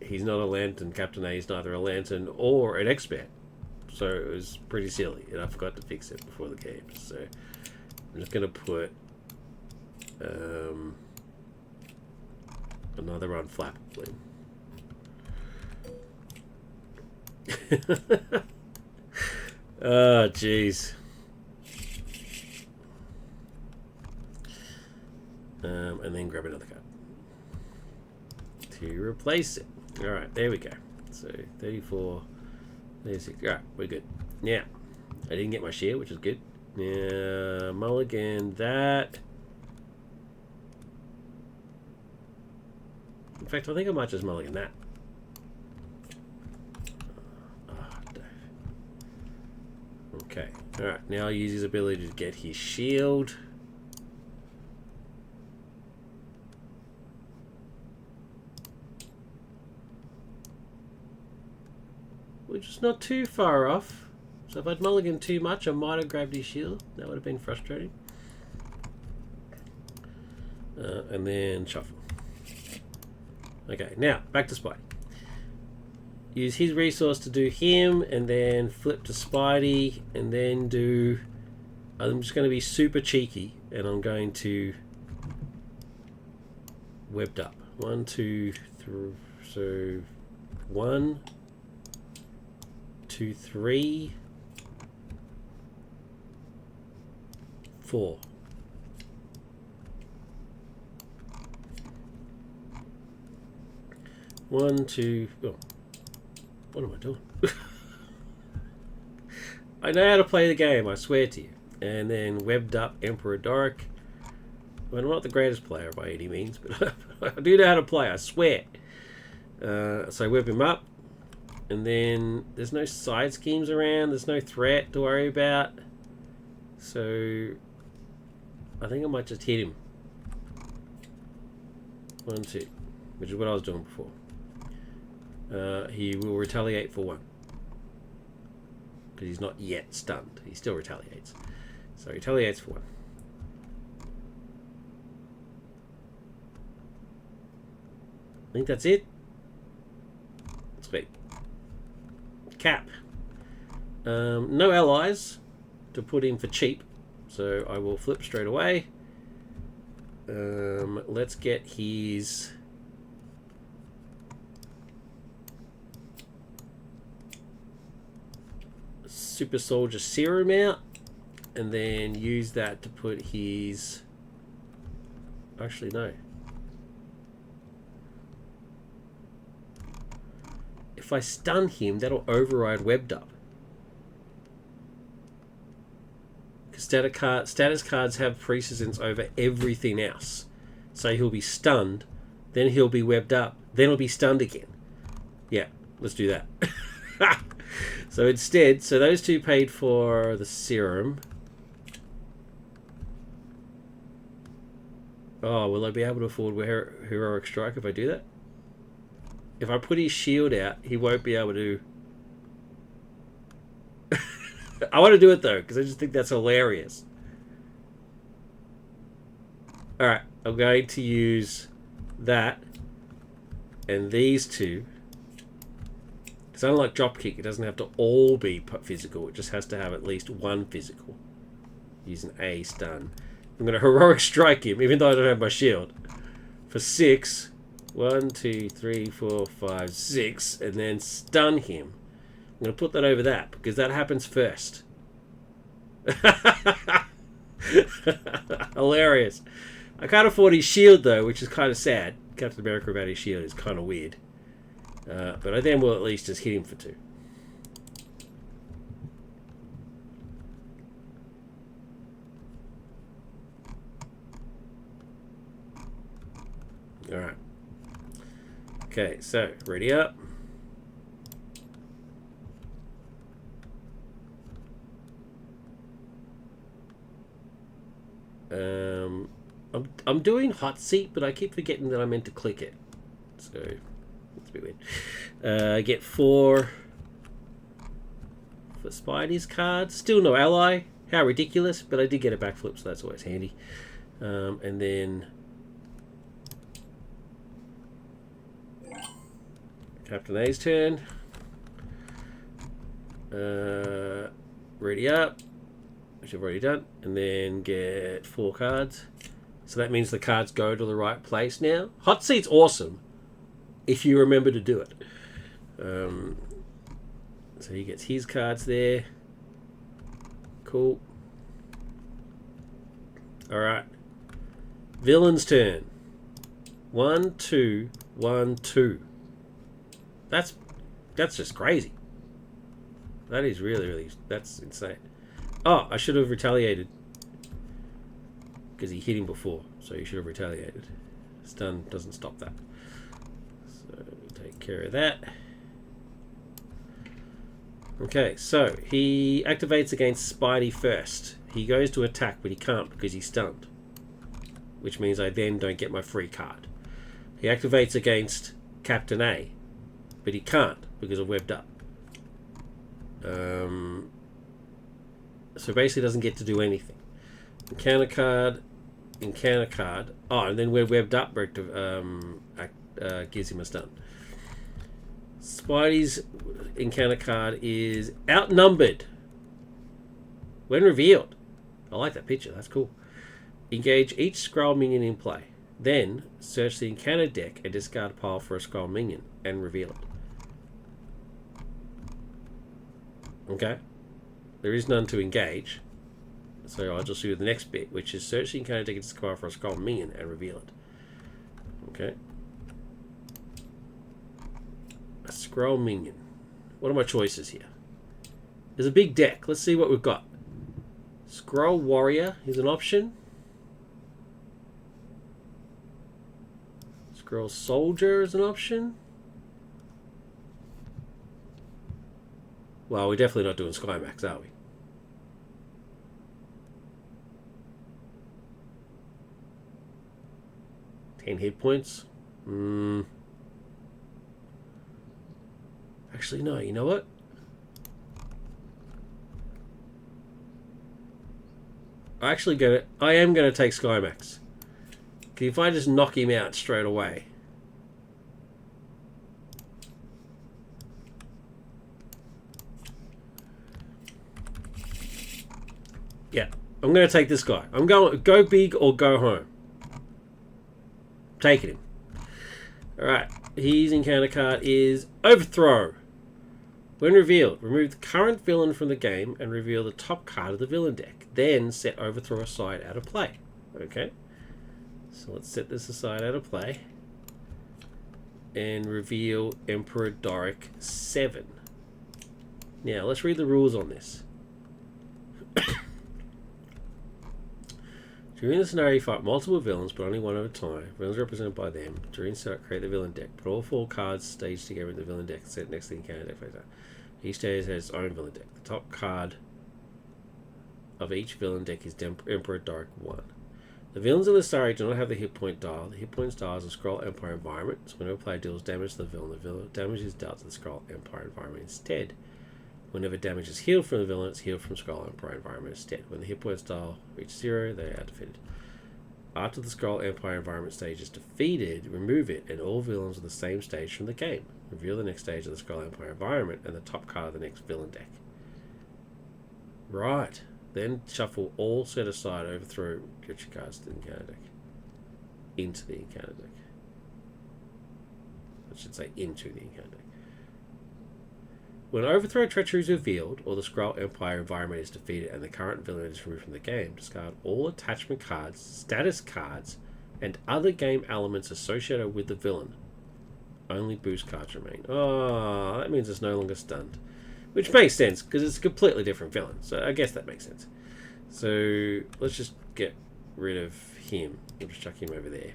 he's not a Lantern. Captain A is neither a Lantern or an X-Man. So it was pretty silly, and I forgot to fix it before the game. So I'm just going to put another unflappable in. Oh, jeez. And then grab another card to replace it. Alright, there we go. So 34, 36. Alright, we're good. Now, I didn't get my share, which is good. Now, mulligan that. In fact, I think I might just mulligan that. Okay, alright, now I'll use his ability to get his shield. Which is not too far off. So if I'd mulligan too much, I might have grabbed his shield. That would have been frustrating. And then shuffle. Okay, now back to Spidey. Use his resource to do him, and then flip to Spidey, and then do... I'm just going to be super cheeky, and I'm going to... Webbed up. 1, 2, 3... So... 1... 2, 3... 4. One, two... Oh. What am I doing? I know how to play the game, I swear to you. And then webbed up Emperor Doric. Well, I'm not the greatest player by any means, but I do know how to play, I swear. So web him up. And then there's no side schemes around. There's no threat to worry about. So I think I might just hit him. 1, 2. Which is what I was doing before. He will retaliate for 1. Because he's not yet stunned. He still retaliates. So he retaliates for 1. I think that's it. Sweet. Cap. No allies to put in for cheap. So I will flip straight away. Let's get his... Super Soldier Serum out, and then use that to put his... Actually, no. If I stun him, that'll override Webbed Up. status cards have precedence over everything else. So he'll be stunned, then he'll be webbed up, then he'll be stunned again. Yeah, let's do that. So instead, so those two paid for the serum. Oh, will I be able to afford Heroic Strike if I do that? If I put his shield out, he won't be able to... I want to do it though, because I just think that's hilarious. Alright, I'm going to use that and these two. Because unlike Dropkick, it doesn't have to all be physical. It just has to have at least one physical. Use an A stun. I'm going to Heroic Strike him, even though I don't have my shield. For 6. 1, 2, 3, 4, 5, 6. And then stun him. I'm going to put that over that, because that happens first. Hilarious. I can't afford his shield, though, which is kind of sad. Captain America without his shield is kind of weird. But I then will at least just hit him for 2. Alright. Okay, so, ready up. I'm doing hot seat, but I keep forgetting that I meant to click it. So, it's a bit weird. I get 4 for Spidey's cards. Still no ally. How ridiculous, but I did get a backflip, so that's always handy. And then... Captain A's turn. Ready up, which I've already done, and then get 4 cards. So that means the cards go to the right place now. Hot seat's awesome if you remember to do it. So he gets his cards there. Cool. Alright. Villain's turn. 1, 2, 1, 2. That's just crazy. That is really, that's insane. Oh, I should have retaliated. Because he hit him before, so he should have retaliated. Stun doesn't stop that. So, take care of that. Okay, so he activates against Spidey first. He goes to attack, but he can't because he's stunned. Which means I then don't get my free card. He activates against Captain A, but he can't because I'm webbed up. So basically doesn't get to do anything. Encounter card. Oh, and then we're webbed up. Gives him a stun. Spidey's encounter card is outnumbered when revealed. I like that picture. That's cool. Engage each Skrull minion in play. Then search the encounter deck and discard a pile for a Skrull minion and reveal it. Okay. There is none to engage. So I'll just do the next bit, which is search the encounter deck and discard for a Skrull minion and reveal it. Okay. A Skrull minion. What are my choices here? There's a big deck. Let's see what we've got. Skrull Warrior is an option. Skrull Soldier is an option. Well, we're definitely not doing Skymax, are we? Hit points. Actually, no. You know what? I am gonna take Skymax. If I just knock him out straight away. Yeah, I'm gonna take this guy. I'm going go big or go home. Taking him. Alright, his encounter card is Overthrow. When revealed, remove the current villain from the game and reveal the top card of the villain deck. Then set Overthrow aside out of play. Okay. So let's set this aside out of play. And reveal Emperor Doric 7. Now, let's read the rules on this. During the scenario, you fight multiple villains, but only one at a time. Villains represented by them. During setup, create the villain deck. Put all 4 cards staged together in the villain deck set next to the encounter deck face up. Each stage has its own villain deck. The top card of each villain deck is Emperor Dark 1. The villains in the story do not have the hit point dial. The hit points dial is a Skrull Empire environment, so whenever a player deals damage to the villain damage is dealt to the Skrull Empire environment instead. Whenever damage is healed from the villain, it's healed from Skrull Empire environment instead. When the hit points dial reach 0, they are defeated. After the Skrull Empire environment stage is defeated, remove it, and all villains are the same stage from the game. Reveal the next stage of the Skrull Empire environment and the top card of the next villain deck. Right. Then shuffle all set aside, overthrow, get your cards to the encounter deck. Into the encounter deck. I should say into the encounter deck. When Overthrow Treachery is revealed, or the Skrull Empire environment is defeated and the current villain is removed from the game, discard all attachment cards, status cards, and other game elements associated with the villain. Only boost cards remain. Oh, that means it's no longer stunned. Which makes sense, because it's a completely different villain. So I guess that makes sense. So let's just get rid of him. We'll just chuck him over there.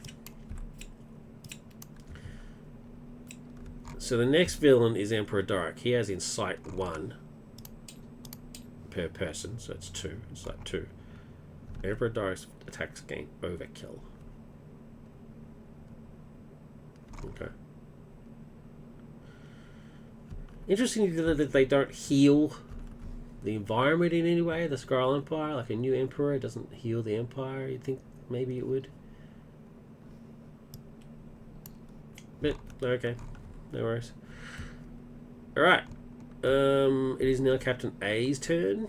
So the next villain is Emperor Dark. He has Insight 1 per person, so it's 2. Insight 2. Emperor Dark's attacks gain overkill. Okay. Interesting that they don't heal the environment in any way. The Skrull Empire, like a new Emperor, doesn't heal the Empire. You'd think maybe it would. But, okay. No worries. Alright. It is now Captain A's turn.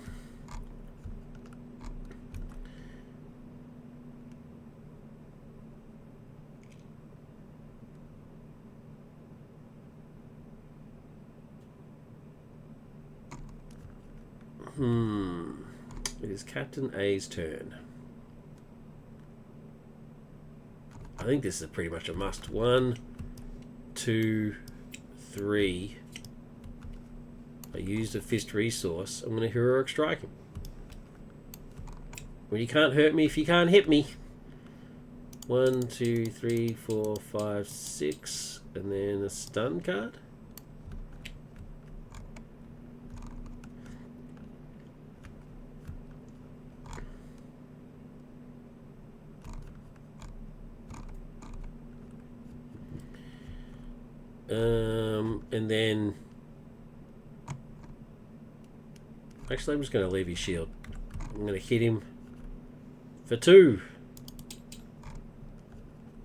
It is Captain A's turn. I think this is pretty much a must. 1, 2, 3. I used a fist resource. I'm going to heroic strike him. Well, you can't hurt me if you can't hit me. 1, 2, 3, 4, 5, 6, and then a stun card. And then actually I'm just going to leave his shield. I'm going to hit him for 2.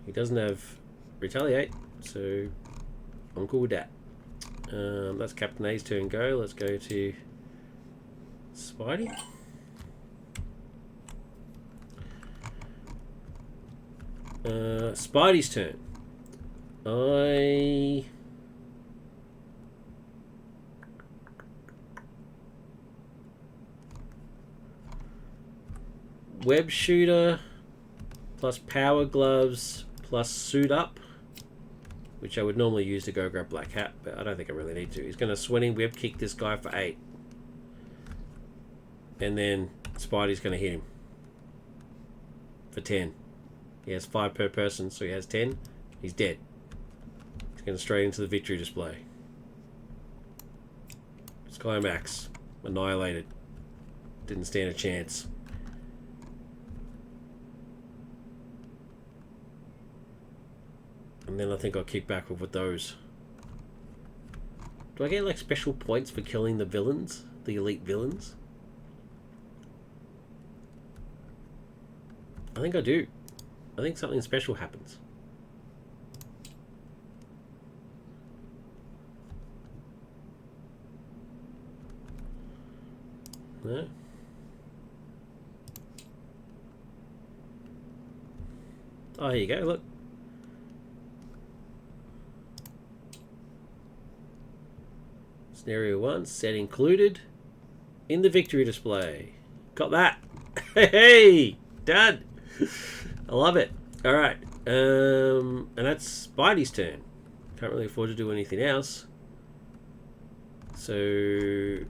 He doesn't have retaliate, so I'm cool with that. That's Captain A's turn go. Let's go to Spidey. Spidey's turn. Web shooter plus power gloves plus suit up, which I would normally use to go grab Black Hat, but I don't think I really need to. He's going to swing web kick this guy for 8, and then Spidey's going to hit him for 10. He has 5 per person, so he has 10. He's dead. He's going straight into the victory display. Skymax annihilated. Didn't stand a chance. And then I think I'll kick back with those. Do I get like special points for killing the villains? The elite villains? I think I do. I think something special happens. No? Oh, here you go, look. Scenario 1, set included in the victory display. Got that. Hey, done. I love it. All right, and that's Spidey's turn. Can't really afford to do anything else. So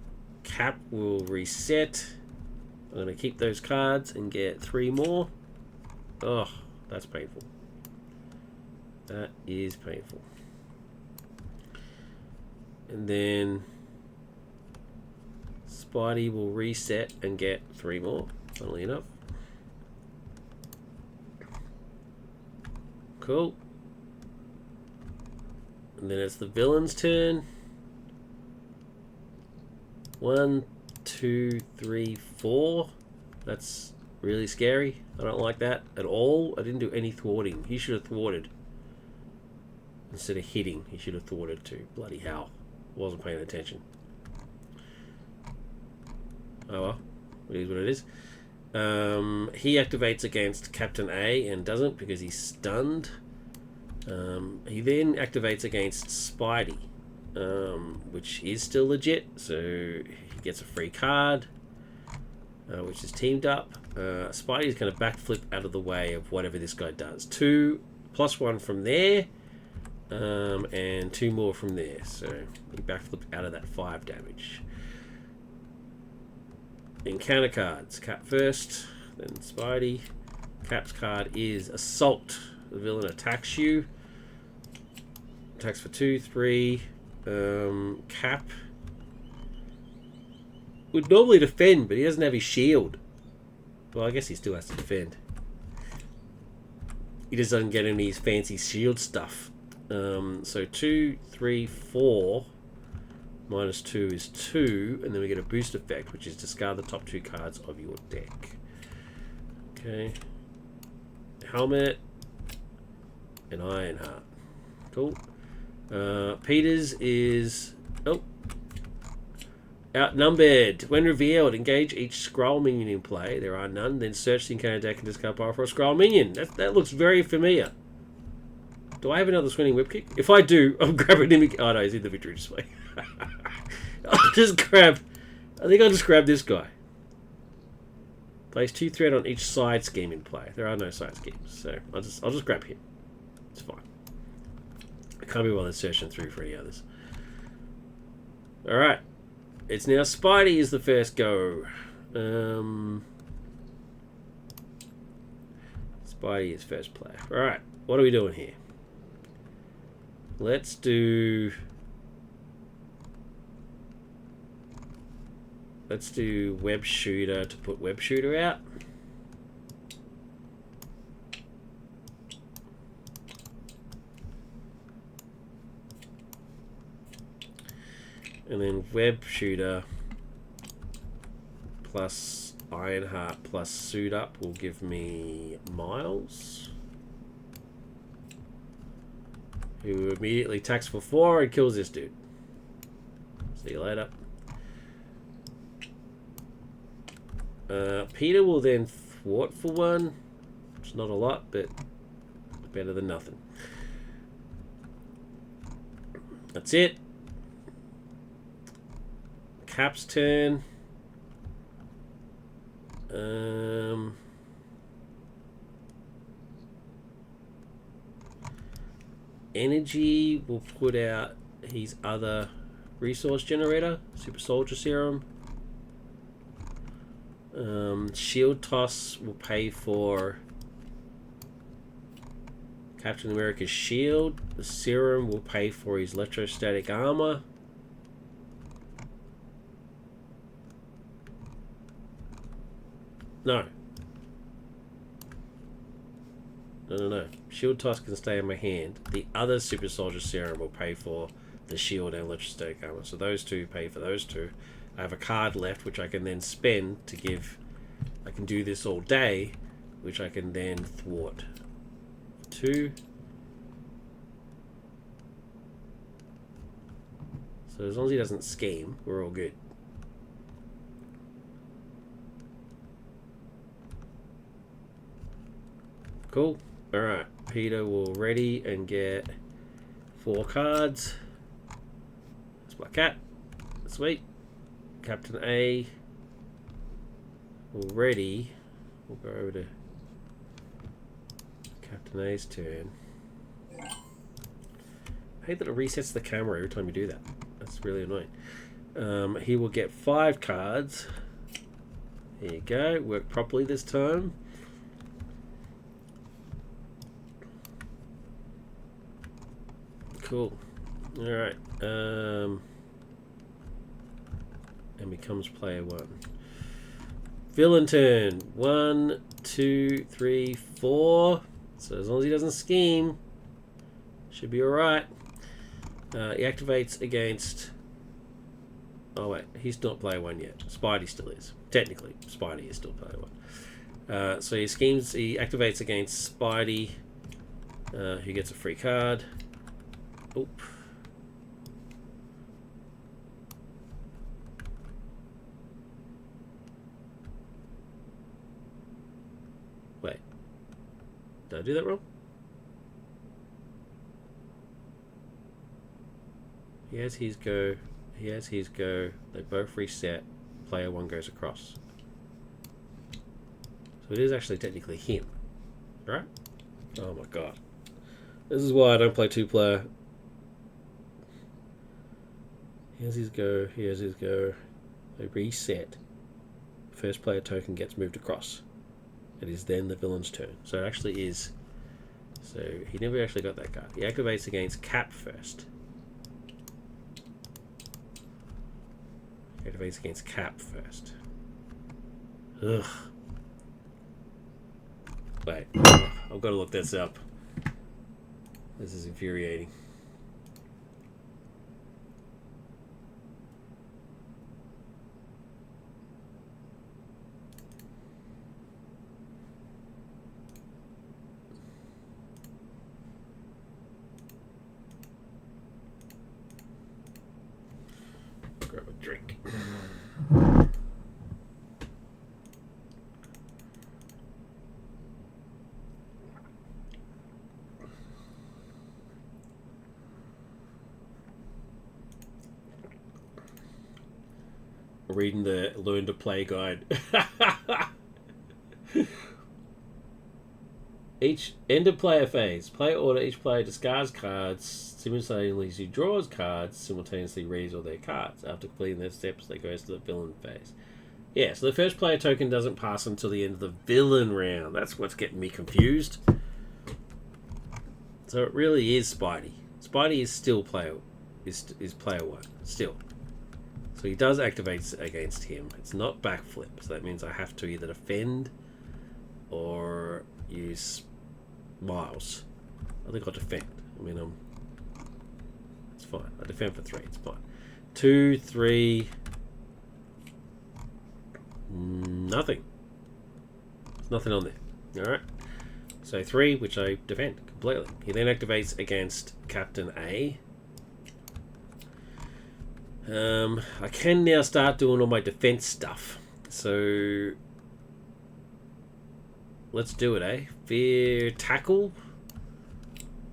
Cap will reset. I'm going to keep those cards and get 3 more. Oh, that's painful. That is painful. And then Spidey will reset and get 3 more, funnily enough. Cool. And then it's the villain's turn. 1, 2, 3, 4. That's really scary. I don't like that at all. I didn't do any thwarting. He should have thwarted. Instead of hitting, he should have thwarted too. Bloody hell. Wasn't paying attention. Oh well. It is what it is. He activates against Captain A and doesn't because he's stunned. He then activates against Spidey, which is still legit. So he gets a free card, which is teamed up. Spidey's going to backflip out of the way of whatever this guy does. 2 + 1 from there, and 2 more from there. So he backflip out of that 5 damage. Encounter cards. Cap first, then Spidey. Cap's card is Assault. The villain attacks you. Attacks for 2, 3. Cap would normally defend, but he doesn't have his shield. Well, I guess he still has to defend. He just doesn't get any of his fancy shield stuff. So 2, 3, 4. -2 is 2, and then we get a boost effect, which is discard the top 2 cards of your deck. Okay. Helmet and Ironheart. Cool. Peter's is outnumbered. When revealed, engage each Skrull minion in play. There are none. Then search the encounter deck and discard power for a Skrull minion. That looks very familiar. Do I have another swinging whip kick? If I do, I'm grabbing him. Oh no, he's in the victory display. I think I'll just grab this guy. Place 2 threat on each side scheme in play. There are no side schemes, so I'll just grab him. It's fine. I can't be bothered searching through for any others. Alright. It's now Spidey is the first go. Spidey is first player. Alright, what are we doing here? Let's do Web Shooter to put Web Shooter out. And then Web Shooter plus Ironheart plus Suit Up will give me Miles, who immediately attacks for 4 and kills this dude. See you later. Peter will then thwart for 1. It's not a lot, but better than nothing. That's it. Cap's turn. Energy will put out his other resource generator, Super Soldier Serum. Shield Toss will pay for Captain America's shield. The serum will pay for his electrostatic armor. No. No. Shield Toss can stay in my hand. The other Super Soldier Serum will pay for the shield and electrostatic armor. So those two pay for those two. I have a card left which I can then spend to give... I can do this all day, which I can then thwart. 2. So as long as he doesn't scheme, we're all good. Cool. Alright, Peter will ready and get 4 cards. That's my cat. Sweet. Captain A will ready. We'll go over to Captain A's turn. I hate that it resets the camera every time you do that. That's really annoying. He will get 5 cards. There you go. Work properly this time. Cool. Alright. And becomes player 1. Villain turn. 1, 2, 3, 4. So as long as he doesn't scheme, should be alright. He activates against... Oh wait, he's not player 1 yet. Spidey still is. Technically, Spidey is still player 1. So he schemes, he activates against Spidey, who gets a free card. Oop. Wait. Did I do that wrong? He has his go. He has his go. They both reset. Player 1 goes across. So it is actually technically him. Right? Oh my god. This is why I don't play 2-player. He has his go. He has his go. They reset. First player token gets moved across. It is then the villain's turn. So it actually is. So he never actually got that card. He activates against Cap first. Activates against Cap first. Ugh. Wait. I've got to look this up. This is infuriating. Grab a drink. Reading the Learn to Play guide. Each end of player phase. Player order, each player discards cards, simultaneously draws cards, simultaneously reads all their cards. After completing their steps, they go to the villain phase. Yeah, so the first player token doesn't pass until the end of the villain round. That's what's getting me confused. So it really is Spidey. Spidey is still player player 1. Still. So he does activate against him. It's not backflip, so that means I have to either defend or use Miles. I think I'll defend. I mean, it's fine. I defend for 3. It's fine. 2, 3. Nothing. There's nothing on there. Alright. So 3, which I defend completely. He then activates against Captain A. I can now start doing all my defense stuff. So let's do it, eh? Fear Tackle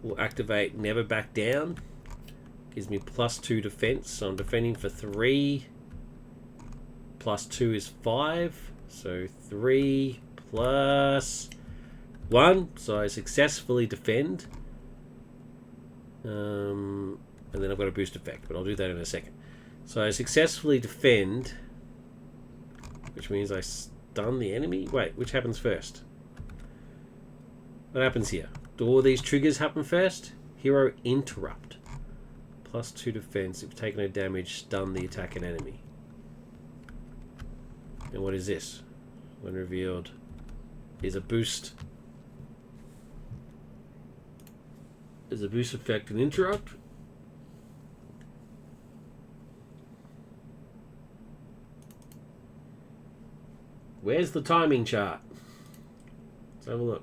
will activate Never Back Down. Gives me +2 defense. So I'm defending for 3. +2 is 5. So 3 + 1. So I successfully defend. And then I've got a boost effect, but I'll do that in a second. So I successfully defend, which means I stun the enemy. Wait, which happens first? What happens here? Do all these triggers happen first? Hero Interrupt. +2 defense. If taken no damage, stun the attacking enemy. And what is this? When revealed, is a boost. Is a boost effect an interrupt? Where's the timing chart? Let's have a look.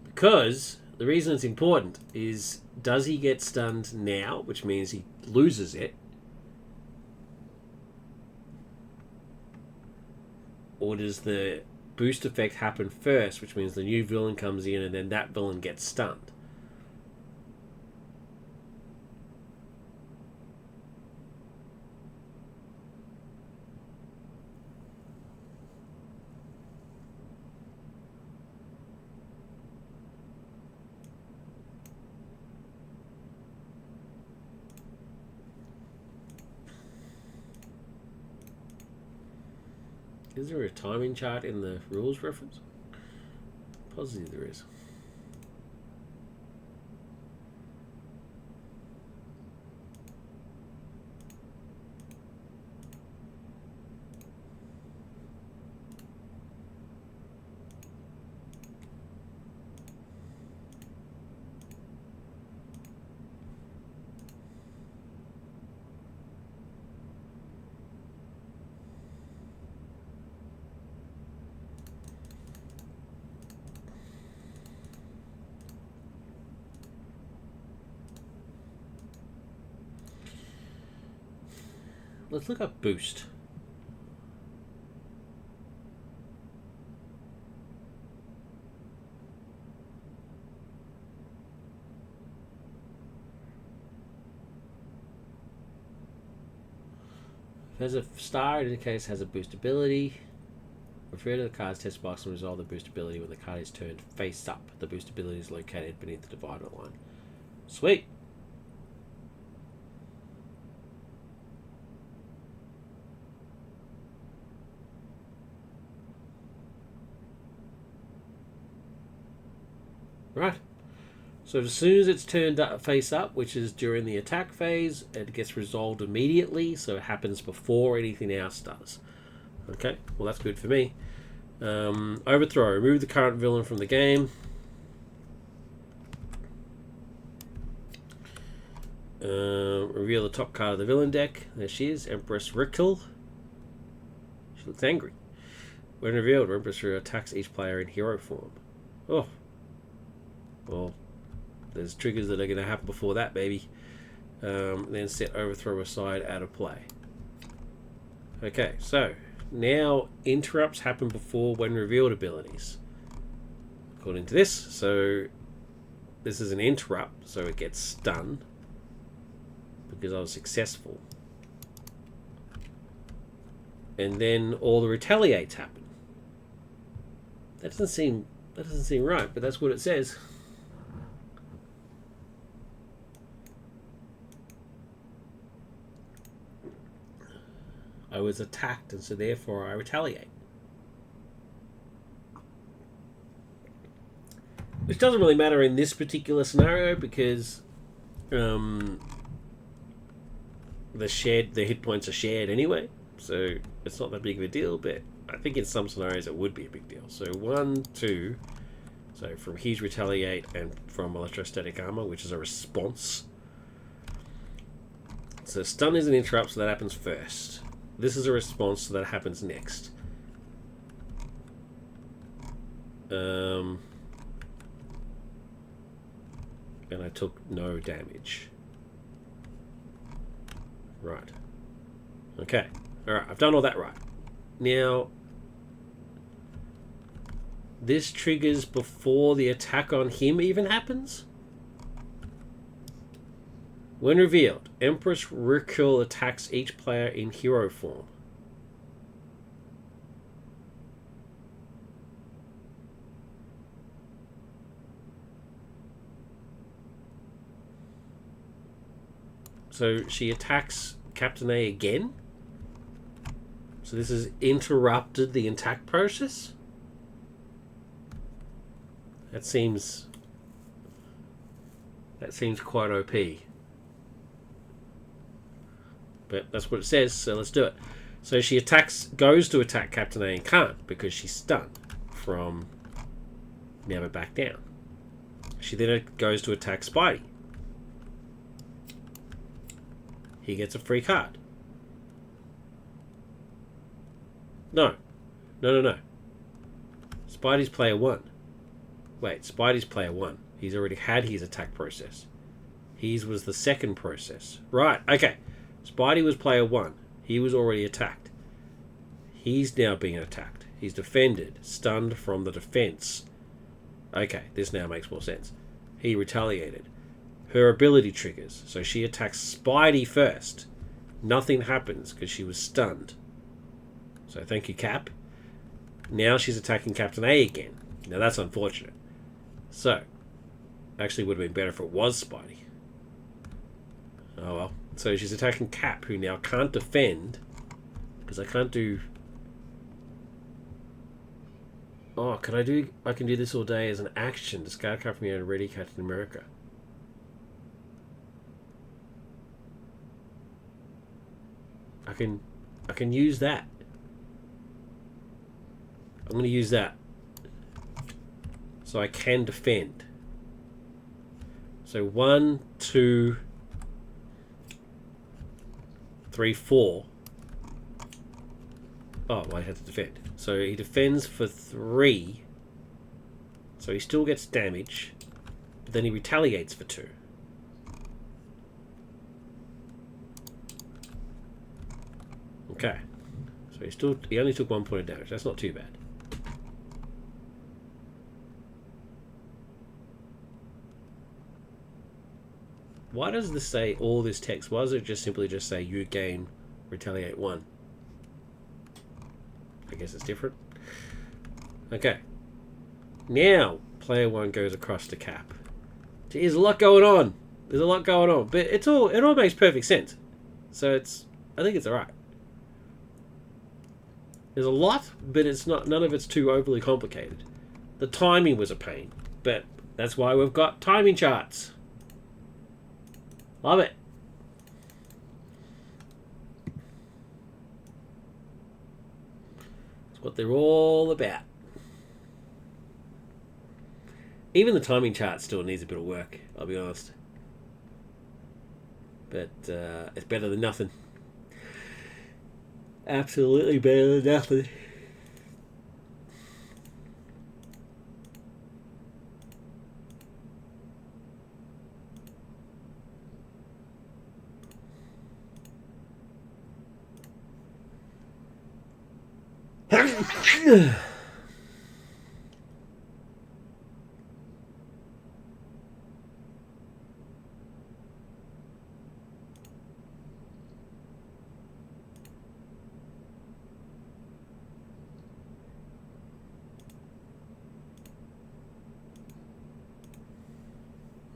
Because the reason it's important is, does he get stunned now, which means he loses it, or does the boost effect happen first, which means the new villain comes in and then that villain gets stunned? Is there a timing chart in the rules reference? Positive there is. let's look up boost. If it has a star, it indicates it has a boost ability. Refer to the card's test box and resolve the boost ability when the card is turned face up. The boost ability is located beneath the divider line. Sweet. Right. So as soon as it's turned up, face up, which is during the attack phase, it gets resolved immediately, so it happens before anything else does. Okay, well that's good for me. Overthrow. Remove the current villain from the game. Reveal the top card of the villain deck. There she is, Empress Rickle. She looks angry. When revealed, Empress attacks each player in hero form. Oh. Well, there's triggers that are going to happen before that, baby. Then set Overthrow aside out of play. Okay, so now interrupts happen before when revealed abilities. According to this, so this is an interrupt, so it gets stunned because I was successful. And then all the retaliates happen. That doesn't seem right, but that's what it says. I was attacked, and so therefore I retaliate. Which doesn't really matter in this particular scenario because the hit points are shared anyway, so it's not that big of a deal. But I think in some scenarios it would be a big deal. So 1, 2. So from his retaliate and from electrostatic armor, which is a response. So stun is an interrupt, so that happens first. This is a response, so that happens next. And I took no damage. Right. Okay. Alright, I've done all that right. Now, this triggers before the attack on him even happens? When revealed, Empress Rickle attacks each player in hero form. So she attacks Captain A again? So this has interrupted the attack process? That seems quite OP. But that's what it says, so let's do it. So she goes to attack Captain A and can't because she's stunned from Never Back Down. She then goes to attack Spidey. He gets a free card. No. Spidey's player 1. Wait, Spidey's player 1. He's already had his attack process. His was the second process. Right, okay. Spidey was player 1. He was already attacked. He's now being attacked. He's defended, stunned from the defense. Okay, this now makes more sense. He retaliated. Her ability triggers, so she attacks Spidey first. Nothing happens because she was stunned. So thank you, Cap. Now she's attacking Captain A again. Now that's unfortunate. So, actually would have been better if it was Spidey. Oh well. So she's attacking Cap, who now can't defend. Because I can't do... Oh, I can do this all day as an action. Discard card from your hand, ready Captain America. I can use that. I'm going to use that. So I can defend. So 1, 2, 3, 4. Oh, well, I had to defend. So he defends for 3. So he still gets damage. But then he retaliates for 2. Okay. So he only took 1 point of damage. That's not too bad. Why does this say all this text? Why does it just simply just say you gain retaliate 1? I guess it's different. Okay. Now player 1 goes across to Cap. There's a lot going on. There's a lot going on, but it all makes perfect sense. So I think it's alright. There's a lot, but none of it's too overly complicated. The timing was a pain, but that's why we've got timing charts. Love it. It's what they're all about. Even the timing chart still needs a bit of work, I'll be honest. But it's better than nothing. Absolutely better than nothing.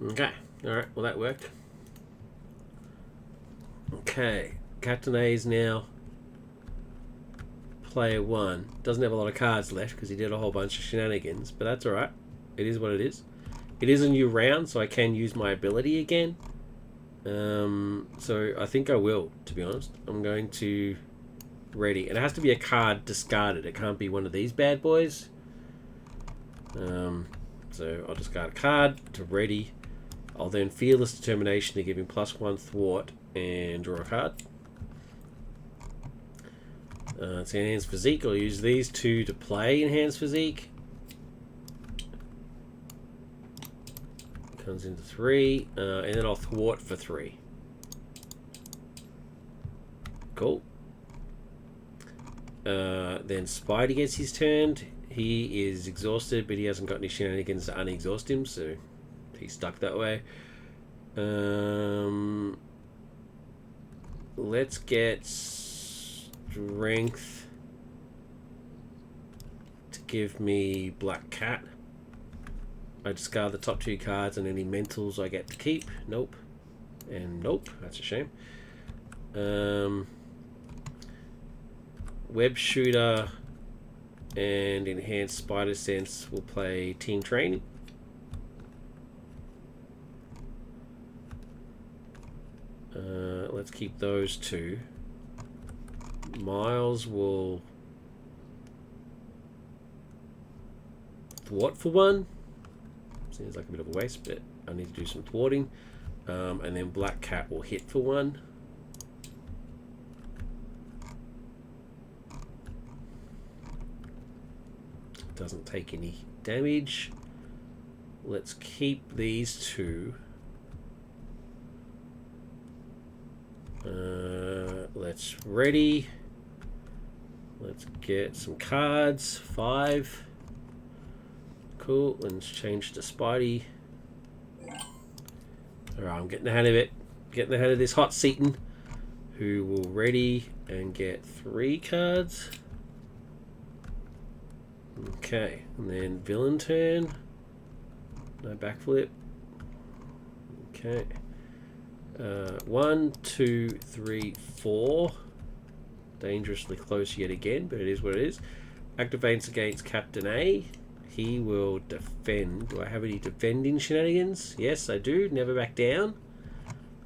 Okay, alright, well that worked. Okay, Captain A is now player 1. Doesn't have a lot of cards left because he did a whole bunch of shenanigans, but that's alright. It is what it is. It is a new round, so I can use my ability again. So I think I will, to be honest. I'm going to ready. And it has to be a card discarded. It can't be one of these bad boys. So I'll discard a card to ready. I'll then Fearless Determination to give him +1 thwart and draw a card. It's Enhanced Physique. I'll use these two to play Enhanced Physique. Comes into 3, and then I'll thwart for 3. Cool. Then Spidey gets his turn. He is exhausted, but he hasn't got any shenanigans to unexhaust him, so he's stuck that way. Let's get Strength to give me Black Cat. I discard the top 2 cards and any mentals I get to keep. Nope. And nope. That's a shame. Web Shooter and Enhanced Spider Sense will play Team Training. Let's keep those 2. Miles will thwart for 1. Seems like a bit of a waste, but I need to do some thwarting. And then Black Cat will hit for 1. Doesn't take any damage. Let's keep these 2. Let's ready. Let's get some cards. 5. Cool. Let's change to Spidey. Alright, I'm getting ahead of it. Getting ahead of this hot seating. Who will ready and get 3 cards. Okay, and then villain turn. No backflip. Okay. 1, 2, 3, 4. Dangerously close yet again, but it is what it is. Activates against Captain A. He will defend. Do I have any defending shenanigans? Yes, I do. Never back down.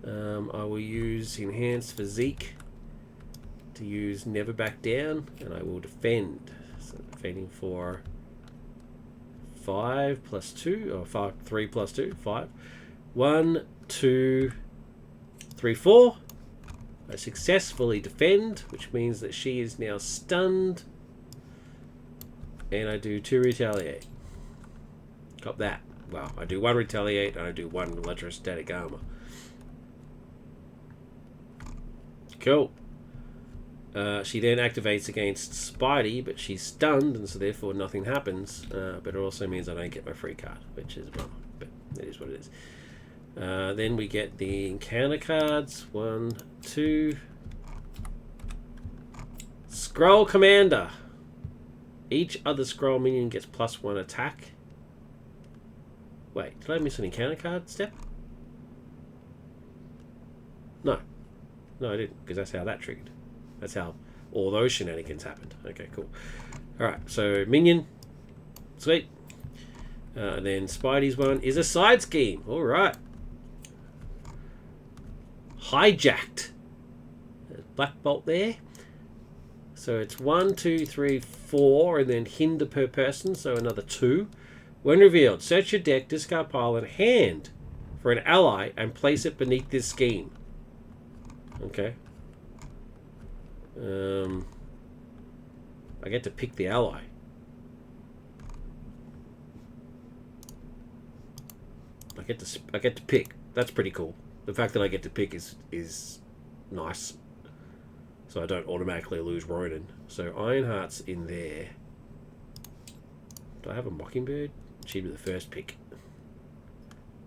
I will use Enhanced Physique to use Never Back Down, and I will defend. So defending for 5 plus 2, or 3 plus 2, 5. 1, 2, 3, 4. I successfully defend, which means that she is now stunned. And I do 2 retaliate. Got that. Well, I do 1 retaliate and I do 1 electrostatic armor. Cool. She then activates against Spidey, but she's stunned, and so therefore nothing happens. But it also means I don't get my free card, which is wrong. But it is what it is. Then we get the encounter cards. 1, 2. Skrull Commander. Each other Skrull minion gets +1 attack. Wait, did I miss an encounter card step? No. No, I didn't, because that's how that triggered. That's how all those shenanigans happened. Okay, cool. Alright, so minion. Sweet. Then Spidey's one is a side scheme. Alright. Hijacked. There's Black Bolt there. So it's 1, 2, 3, 4, and then hinder per person, so another 2. When revealed, search your deck, discard pile, and hand for an ally and place it beneath this scheme. Okay. I get to pick the ally. I get to pick. That's pretty cool. The fact that I get to pick is nice. So I don't automatically lose Ronan. So Ironheart's in there. Do I have a Mockingbird? She'd be the first pick.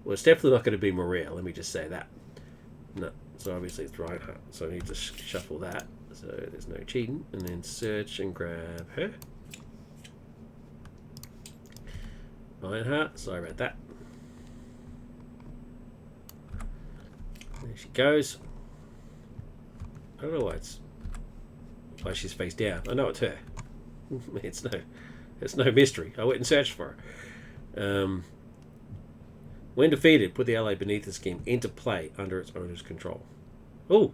Well, it's definitely not going to be Maria. Let me just say that. No. So obviously it's Reinhardt. So I need to shuffle that. So there's no cheating. And then search and grab her. Ironheart. Sorry about that. There she goes. I don't know why she's face down. I know it's her. It's no mystery. I went and searched for her. When defeated, put the ally beneath the scheme into play under its owner's control. Oh!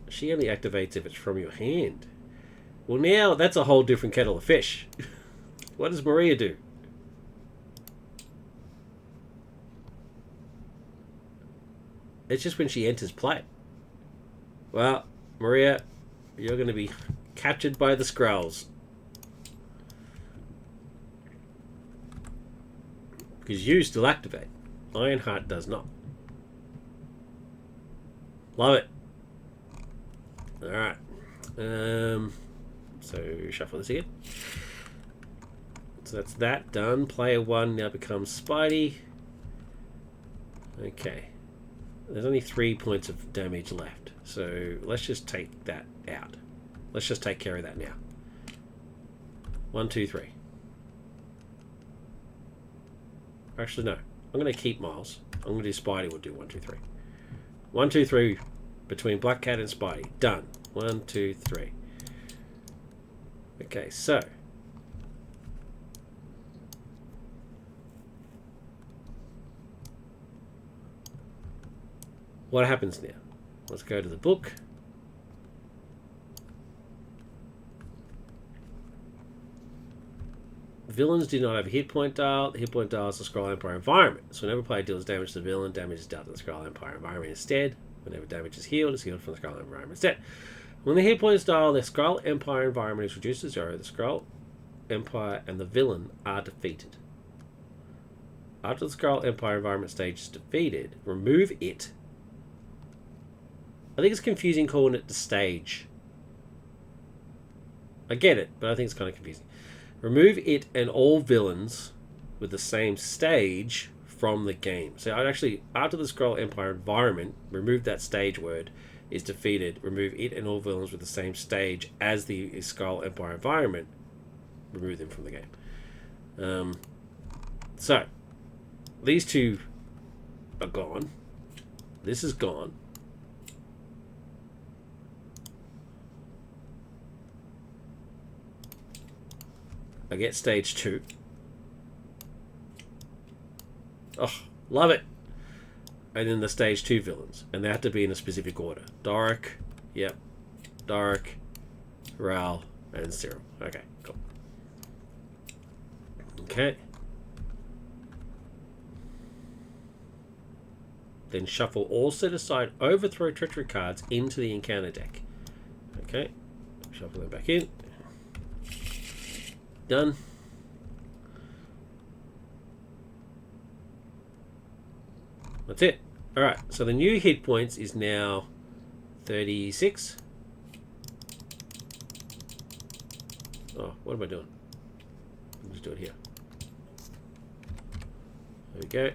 She only activates if it's from your hand. Well, now that's a whole different kettle of fish. What does Maria do? It's just when she enters play. Well, Maria, you're going to be captured by the Skrulls. Because you still activate. Ironheart does not. Love it. Alright. So, shuffle this again. So that's that done. Player 1 now becomes Spidey. Okay. There's only 3 points of damage left. So, let's just take that out. Let's just take care of that now. 1, 2, 3. Actually, no. I'm going to keep Miles. I'm going to do Spidey. We'll do 1, 2, 3. 1, 2, 3 between Black Cat and Spidey. Done. 1, 2, 3. Okay, so. What happens now? Let's go to the book. Villains do not have a hit point dial. The hit point dial is the Skrull Empire environment. So whenever a player deals damage to the villain, damage is dealt to the Skrull Empire environment instead. Whenever damage is healed, it's healed from the Skrull environment instead. When the hit point is dialed, the Skrull Empire environment is reduced to 0. The Skrull Empire and the villain are defeated. After the Skrull Empire environment stage is defeated, remove it. I think it's confusing calling it the stage. I get it, but I think it's kind of confusing. Remove it and all villains with the same stage from the game. So I'd actually, after the Skrull Empire environment, remove that stage word, is defeated. Remove it and all villains with the same stage as the Skrull Empire environment. Remove them from the game. So, these two are gone. This is gone. I get stage 2. Oh, love it. And then the stage 2 villains. And they have to be in a specific order. Doric, yep. Doric, Ral, and Cyril. Okay, cool. Okay. Then shuffle all set aside overthrow treachery cards into the encounter deck. Okay. Shuffle them back in. Done. That's it. Alright, so the new hit points is now 36. Oh, what am I doing? I'll just do it here. There we go.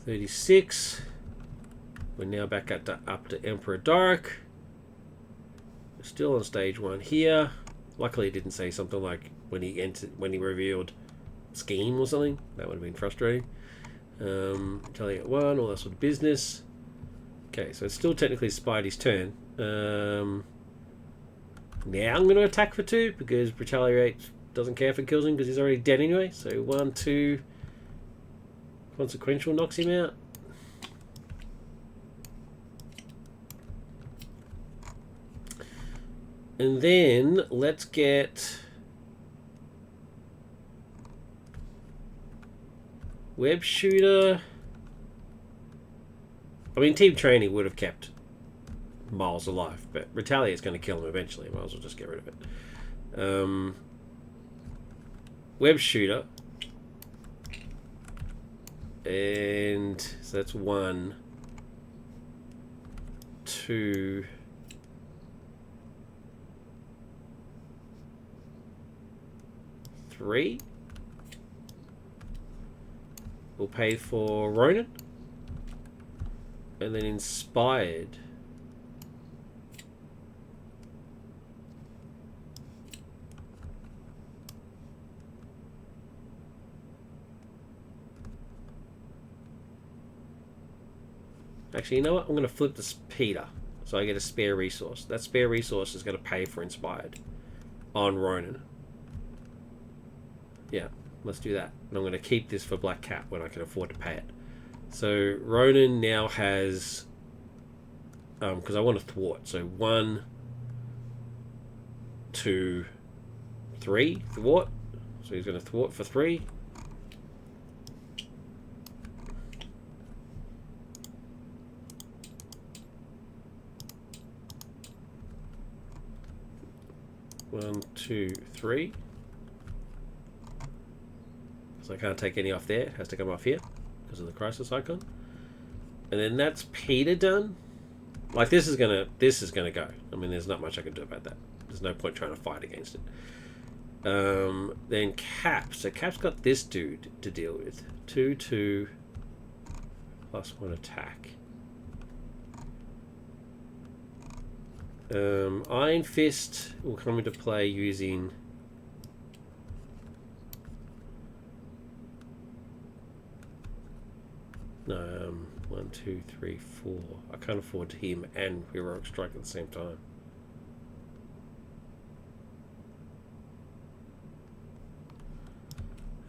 36. We're now back up to Emperor Dark. We're still on stage 1 here. Luckily, it didn't say something like when he revealed scheme or something. That would have been frustrating. Telling it 1, all that sort of business. Okay, so it's still technically Spidey's turn. Now I'm going to attack for 2 because Retaliate doesn't care if it kills him because he's already dead anyway. So 1, 2. Consequential knocks him out. And then let's get Web Shooter. I mean, Team Training would have kept Miles alive, but Retaliate's going to kill him eventually. Might as well just get rid of it. Web Shooter. And so that's 1, 2, 3. We'll pay for Ronin. And then Inspired. Actually, you know what? I'm going to flip this Peter so I get a spare resource. That spare resource is going to pay for Inspired on Ronin. Yeah, let's do that. And I'm going to keep this for Black Cat when I can afford to pay it. So Ronin now has... because I want to thwart. So 1, 2, 3 thwart. So he's going to thwart for 3. One, 2, 3. So I can't take any off there. It has to come off here because of the crisis icon. And then that's Peter done. Like this is gonna go. I mean, there's not much I can do about that. There's no point trying to fight against it. Then Cap. So Cap's got this dude to deal with. 2, 2, +1 attack. Iron Fist will come into play using no 1, 2, 3, 4. I can't afford him and Heroic Strike at the same time.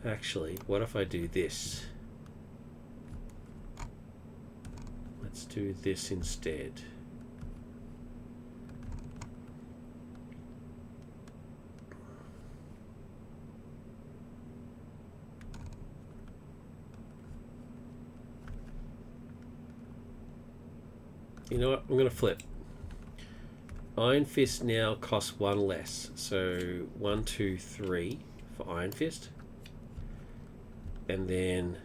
Actually, what if I do this? Let's do this instead. You know what? I'm going to flip. Iron Fist now costs 1 less. So 1, 2, 3 for Iron Fist. And then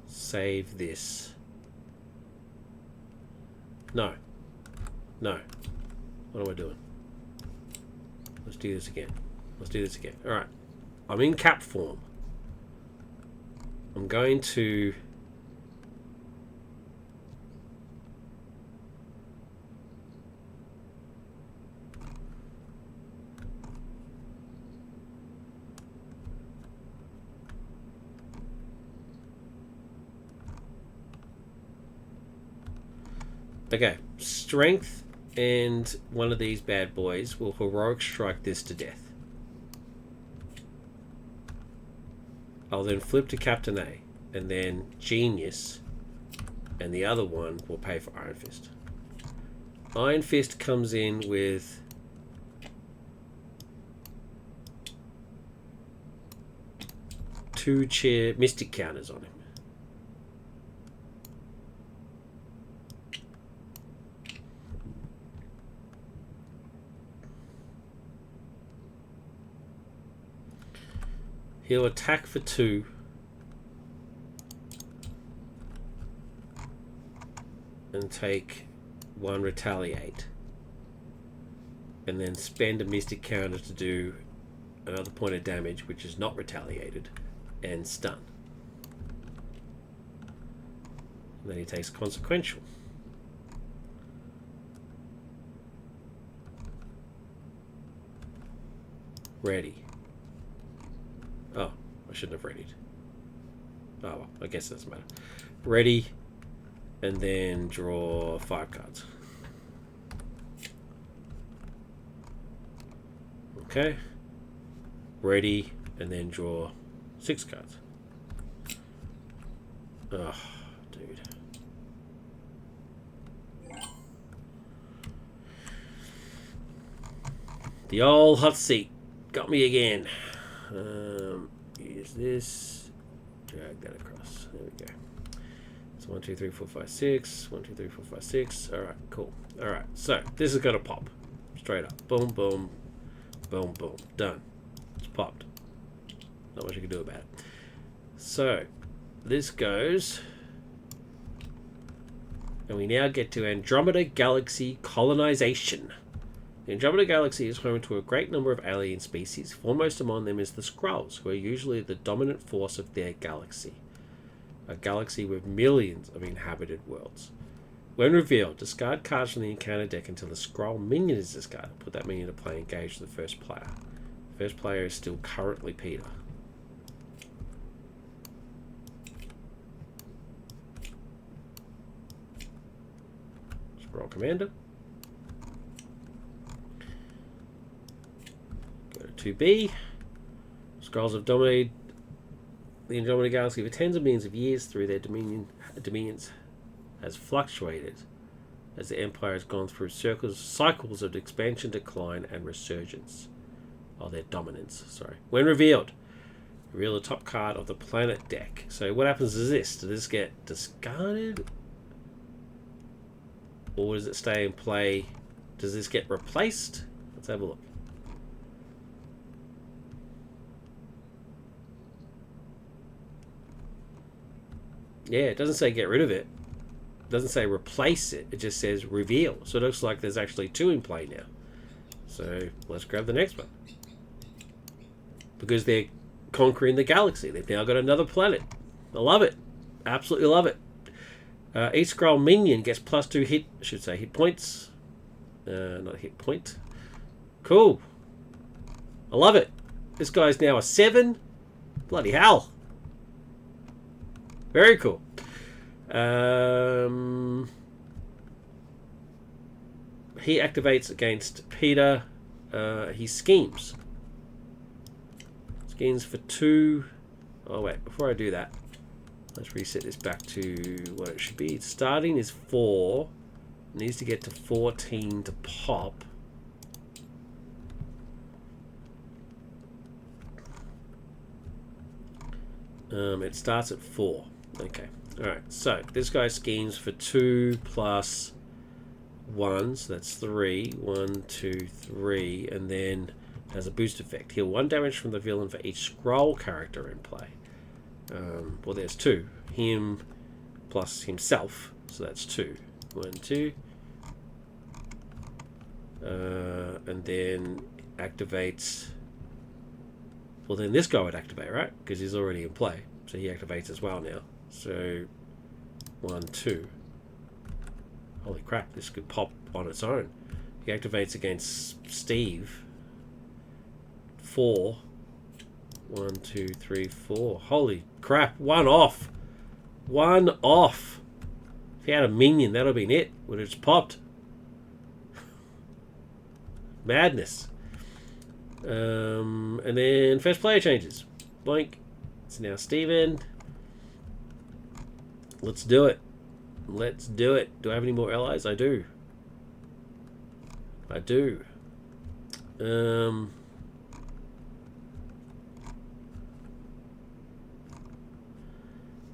save this. No. No. What am I doing? Let's do this again. Let's do this again. Alright. I'm in Cap form. I'm going to... Okay, Strength and one of these bad boys will Heroic Strike this to death. I'll then flip to Captain A, and then Genius, and the other one will pay for Iron Fist. Iron Fist comes in with two Mystic counters on him. He'll attack for 2 and take 1 retaliate. And then spend a mystic counter to do another point of damage, which is not retaliated, and stun. And then he takes consequential. Ready. Oh, I shouldn't have readied. Oh, well, I guess it doesn't matter. Ready, and then draw 5 cards. Okay. Ready, and then draw 6 cards. Oh, dude. The old hot seat got me again. Use this. Drag that across. There we go. So 1, 2, 3, 4, 5, 6. 1, 2, 3, 4, 5, 6. Alright, cool. Alright, so this is gonna pop. Straight up. Boom, boom. Boom, boom. Done. It's popped. Not much you can do about it. So, this goes... And we now get to Andromeda Galaxy colonization. The Andromeda Galaxy is home to a great number of alien species. Foremost among them is the Skrulls, who are usually the dominant force of their galaxy. A galaxy with millions of inhabited worlds. When revealed, discard cards from the encounter deck until the Skrull minion is discarded. Put that minion into play, engage the first player. The first player is still currently Peter. Skrull Commander. Go to 2B. Skrulls have dominated the Andromeda Galaxy for tens of millions of years through their dominions has fluctuated as the Empire has gone through cycles of expansion, decline, and resurgence. Oh, their dominance, sorry. When revealed, reveal the top card of the planet deck. So what happens is this. Does this get discarded? Or does it stay in play? Does this get replaced? Let's have a look. Yeah, it doesn't say get rid of it. It doesn't say replace it. It just says reveal. So it looks like there's actually 2 in play now. So let's grab the next one. Because they're conquering the galaxy. They've now got another planet. I love it. Absolutely love it. Each Skrull minion gets +2 hit. I should say hit points. Not hit point. Cool. I love it. This guy's now a 7. Bloody hell. Very cool. He activates against Peter. He schemes. Schemes for 2. Oh wait, before I do that, let's reset this back to what it should be. Starting is 4. It needs to get to 14 to pop. It starts at 4. Okay. Alright, so this guy schemes for 2 plus 1, so that's 3. 1, 2, 3, and then has a boost effect. Heal 1 damage from the villain for each Skrull character in play. Well, there's 2. Him plus himself, so that's 2. 1, 2. And then activates... Well, then this guy would activate, right? Because he's already in play. So he activates as well now. So 1, 2. Holy crap, this could pop on its own. He activates against Steve. 4. 1, 2, 3, 4. Holy crap, 1 off. 1 off. If he had a minion, that would have been it. Would have just popped. Madness. And then first player changes. Boink. It's now Steven. Let's do it. Let's do it. Do I have any more allies? I do. I do. So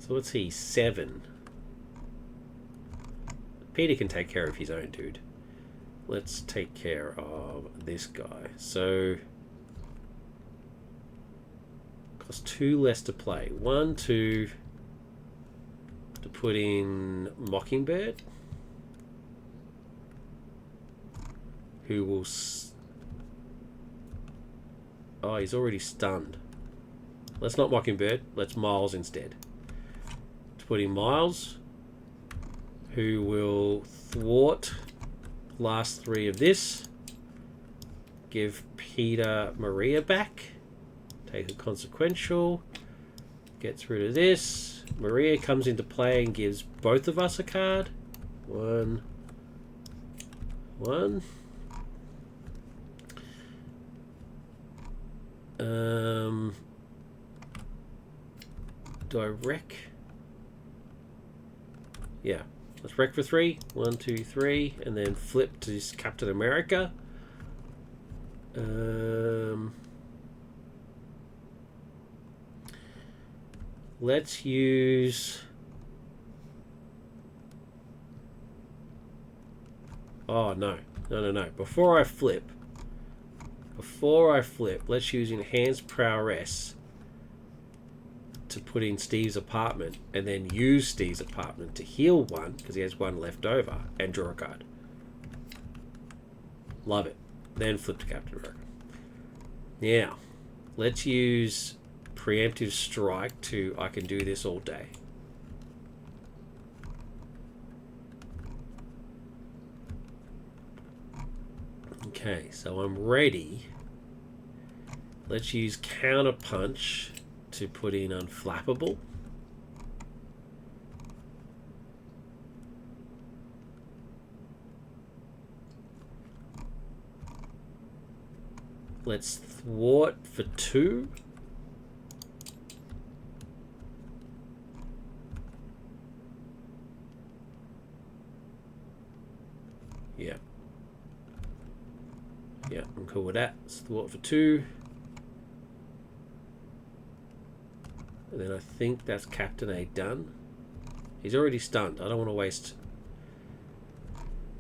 what's he? 7. Peter can take care of his own dude. Let's take care of this guy. So costs 2 less to play. 1, 2 to put in Mockingbird. who will... Oh, he's already stunned. Let's not Mockingbird. Let's Miles instead. Let's put in Miles, who will thwart last 3 of this. Give Peter Maria back. Take a consequential. Gets rid of this. Maria comes into play and gives both of us a card. 1. Do I wreck? Yeah. Let's wreck for 3. 1, 2, 3. And then flip to Captain America. Let's use... Oh, no. No. Before I flip, let's use Enhanced Prowess to put in Steve's apartment, and then use Steve's apartment to heal 1, because he has 1 left over, and draw a card. Love it. Then flip to Captain America. Now, let's use Preemptive Strike to I can do this all day. Okay, so I'm ready. Let's use Counter Punch to put in Unflappable. Let's thwart for 2. Yeah, I'm cool with that. Let's thwart for 2. And then I think that's Captain A done. He's already stunned. I don't want to waste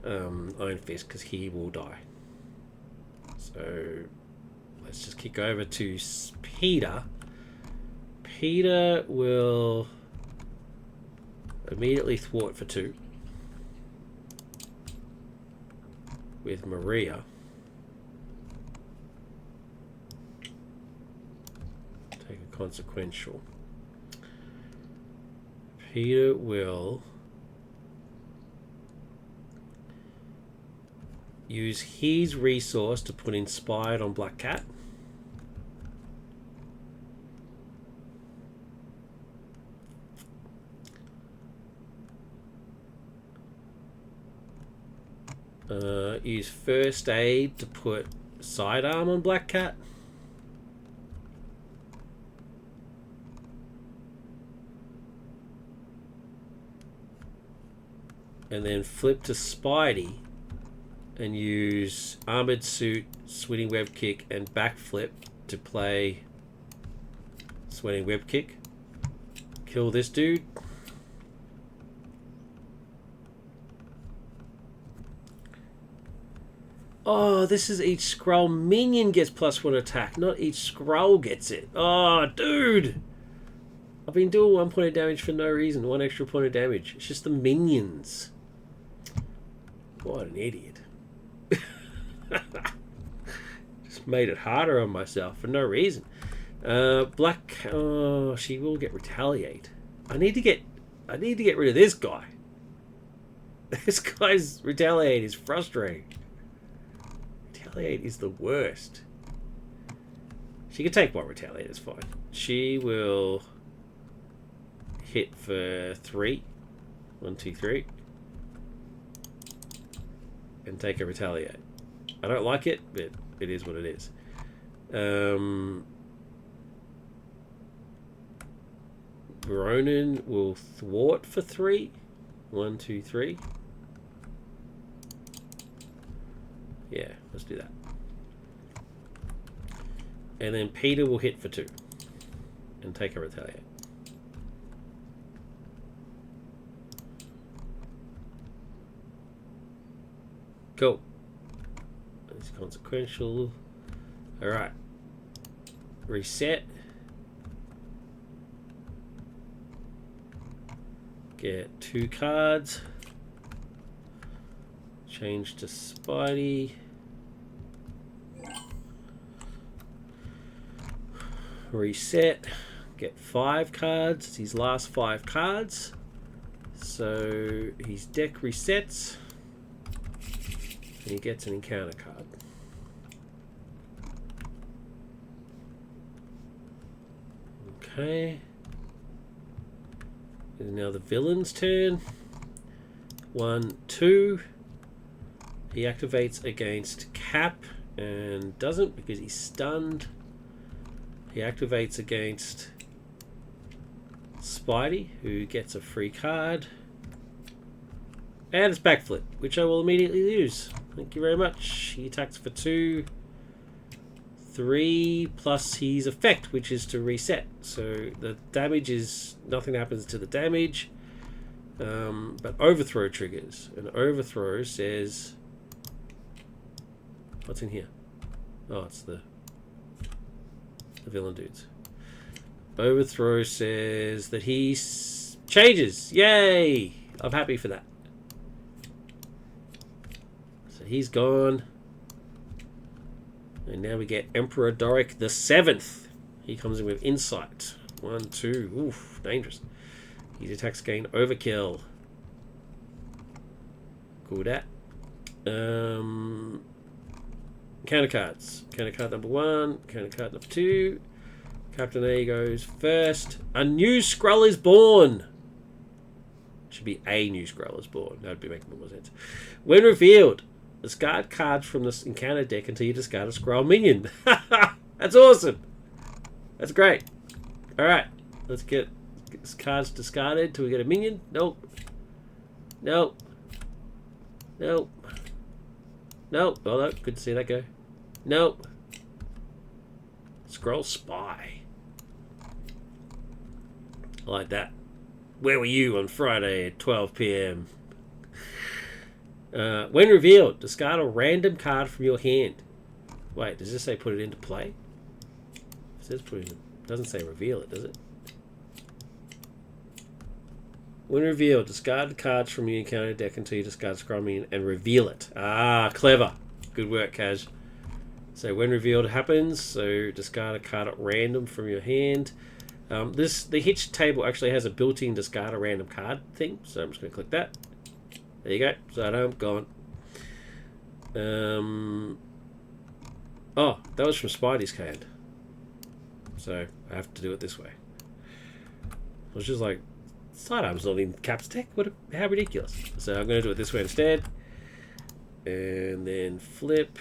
Iron Fist because he will die. So let's just kick over to Peter. Peter will immediately thwart for 2 with Maria. Take a consequential. Peter will use his resource to put Inspired on Black Cat. Use First Aid to put Sidearm on Black Cat. And then flip to Spidey and use Armored Suit, Swinging Web Kick, and Backflip to play Swinging Web Kick. Kill this dude. Oh, this is each Skrull minion gets +1 attack, not each Skrull gets it. Oh, dude! I've been doing 1 point of damage for no reason, 1 extra point of damage. It's just the minions. What an idiot. Just made it harder on myself for no reason. Black, oh, she will get Retaliate. I need to get rid of this guy. This guy's Retaliate is frustrating. Retaliate is the worst. She can take 1 Retaliate, it's fine. She will hit for 3. 1, 2, 3. And take a Retaliate. I don't like it, but it is what it is. Ronan will thwart for 3. 1, 2, 3. Yeah, let's do that. And then Peter will hit for 2 and take a Retaliate. Cool. It's consequential. Alright. Reset. Get 2 cards. Change to Spidey. Reset. Get 5 cards. It's his last 5 cards. So his deck resets. And he gets an encounter card. Okay. And now the villain's turn. 1, 2. He activates against Cap and doesn't because he's stunned. He activates against Spidey, who gets a free card. And it's backflip, which I will immediately use. Thank you very much. He attacks for 2. 3 plus his effect, which is to reset. So the damage is... nothing happens to the damage. But overthrow triggers. And overthrow says... what's in here? Oh, it's the villain dudes. Overthrow says that he changes. Yay! I'm happy for that. So he's gone. And now we get Emperor Doric the 7th. He comes in with Insight. 1, 2. Oof, dangerous. His attacks gain Overkill. Cool with that. Counter cards. Counter card number 1. Counter card number 2. Captain A goes first. A new Skrull is born. Should be a new Skrull is born. That would be making more sense. When revealed, discard cards from this encounter deck until you discard a Skrull minion. That's awesome. That's great. Alright. Let's get this cards discarded till we get a minion. Nope. Nope. Nope. Nope. Oh, no. Good to see that go. Nope. Skrull Spy. I like that. Where were you on Friday at 12 p.m? When revealed, discard a random card from your hand. Wait, does this say put it into play? It says put it in. It doesn't say reveal it, does it? When revealed, discard the cards from your encounter deck until you discard Skrull Minion and reveal it. Ah, clever. Good work, Kaz. So when revealed happens, so discard a card at random from your hand. The Hitch table actually has a built-in discard a random card thing, so I'm just going to click that. There you go. Sidearm gone. Oh, that was from Spidey's hand. So I have to do it this way. I was just like, sidearm's not in Cap's deck. How ridiculous. So I'm going to do it this way instead. And then flip.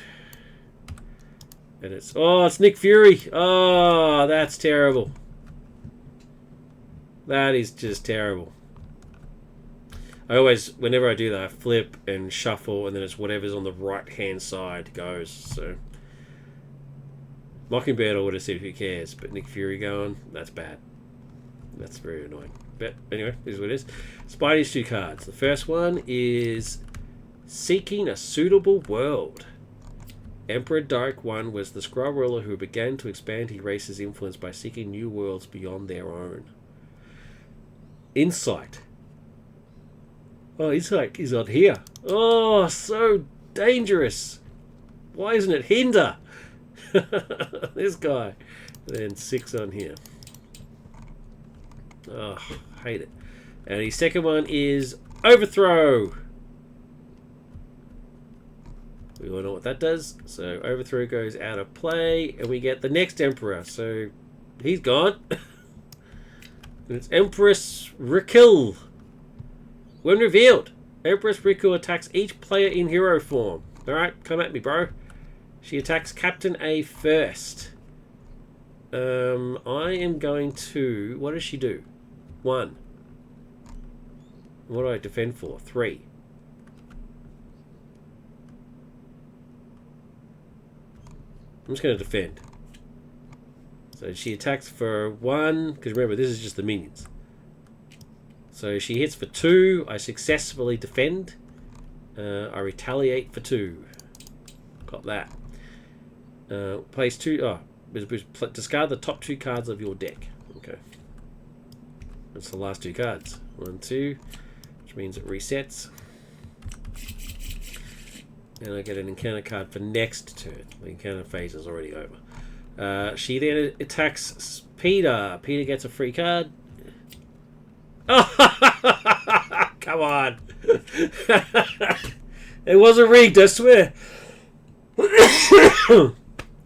And it's Nick Fury. Oh, that's terrible. That is just terrible. I always, whenever I do that, I flip and shuffle, and then it's whatever's on the right-hand side goes. So Mockingbird, I would have said who cares, but Nick Fury going, that's bad. That's very annoying. But anyway, this is what it is. Spidey's 2 cards. The first one is Seeking a Suitable World. Emperor Dark 1 was the Skrull ruler who began to expand his race's influence by seeking new worlds beyond their own. Insight. Oh, Insight is on here. Oh, so dangerous. Why isn't it Hinder? This guy. Then 6 on here. Oh, hate it. And his second one is Overthrow. We all know what that does. So Overthrow goes out of play, and we get the next Emperor. So he's gone. And it's Empress Rickle. When revealed, Empress Rickle attacks each player in hero form. Alright, come at me, bro. She attacks Captain A first. I am going to... what does she do? 1. What do I defend for? 3. I'm just going to defend. So she attacks for 1, because remember, this is just the minions. So she hits for 2. I successfully defend. I retaliate for 2. Got that. Place 2. Oh, discard the top 2 cards of your deck. Okay. That's the last 2 cards. 1, 2, which means it resets. And I get an encounter card for next turn. The encounter phase is already over. She then attacks Peter. Peter gets a free card. Oh, come on. It wasn't rigged, I swear.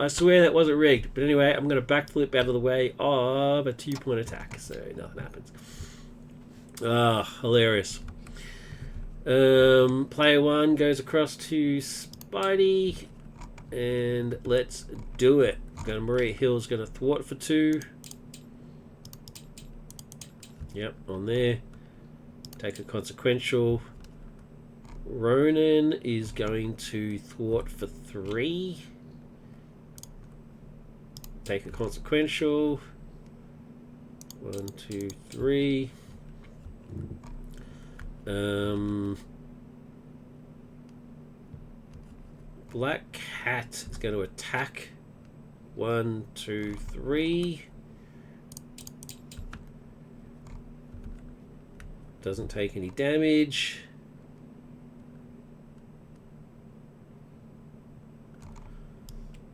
I swear that wasn't rigged. But anyway, I'm going to backflip out of the way of a 2-point attack. So nothing happens. Hilarious. Player 1 goes across to Spidey. And let's do it. Maria Hill's going to thwart for 2. Yep, on there. Take a consequential. Ronan is going to thwart for 3. Take a consequential. 1, 2, 3. Black Cat is going to attack. 1, 2, 3. Doesn't take any damage.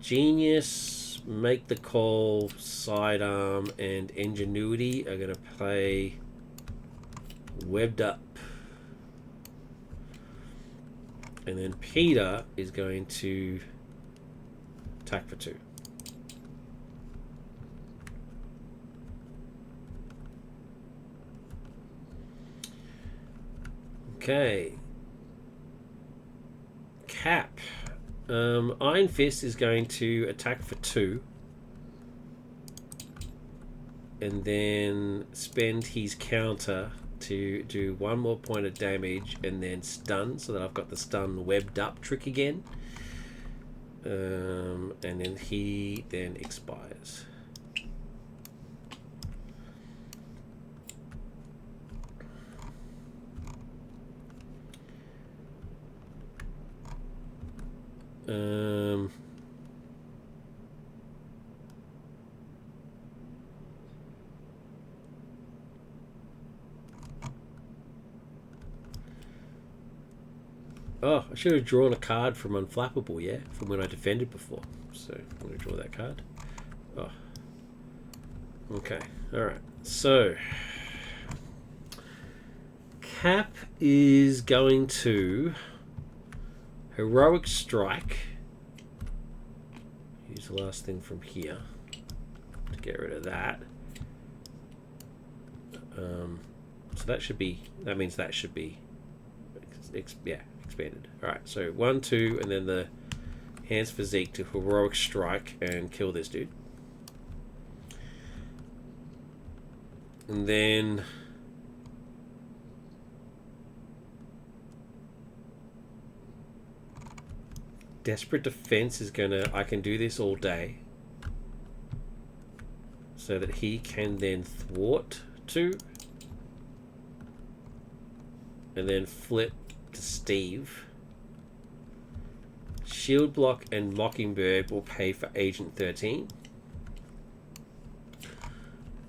Genius, Make the Call, Sidearm, and Ingenuity are going to play Webbed Up. And then Peter is going to attack for 2. Okay. Cap. Iron Fist is going to attack for 2. And then spend his counter to do 1 more point of damage and then stun, so that I've got the stun webbed up trick again. And then he then expires. Oh, I should have drawn a card from Unflappable, yeah? From when I defended before. So, I'm going to draw that card. Oh. Okay, alright. So, Cap is going to Heroic Strike. Use the last thing from here to get rid of that. So that should be, that means that should be, yeah, expanded. Alright, so 1, 2, and then the Hands Physique to Heroic Strike and kill this dude. And then Desperate Defense is gonna, I can do this all day. So that he can then thwart 2. And then flip to Steve. Shield Block and Mockingbird will pay for Agent 13.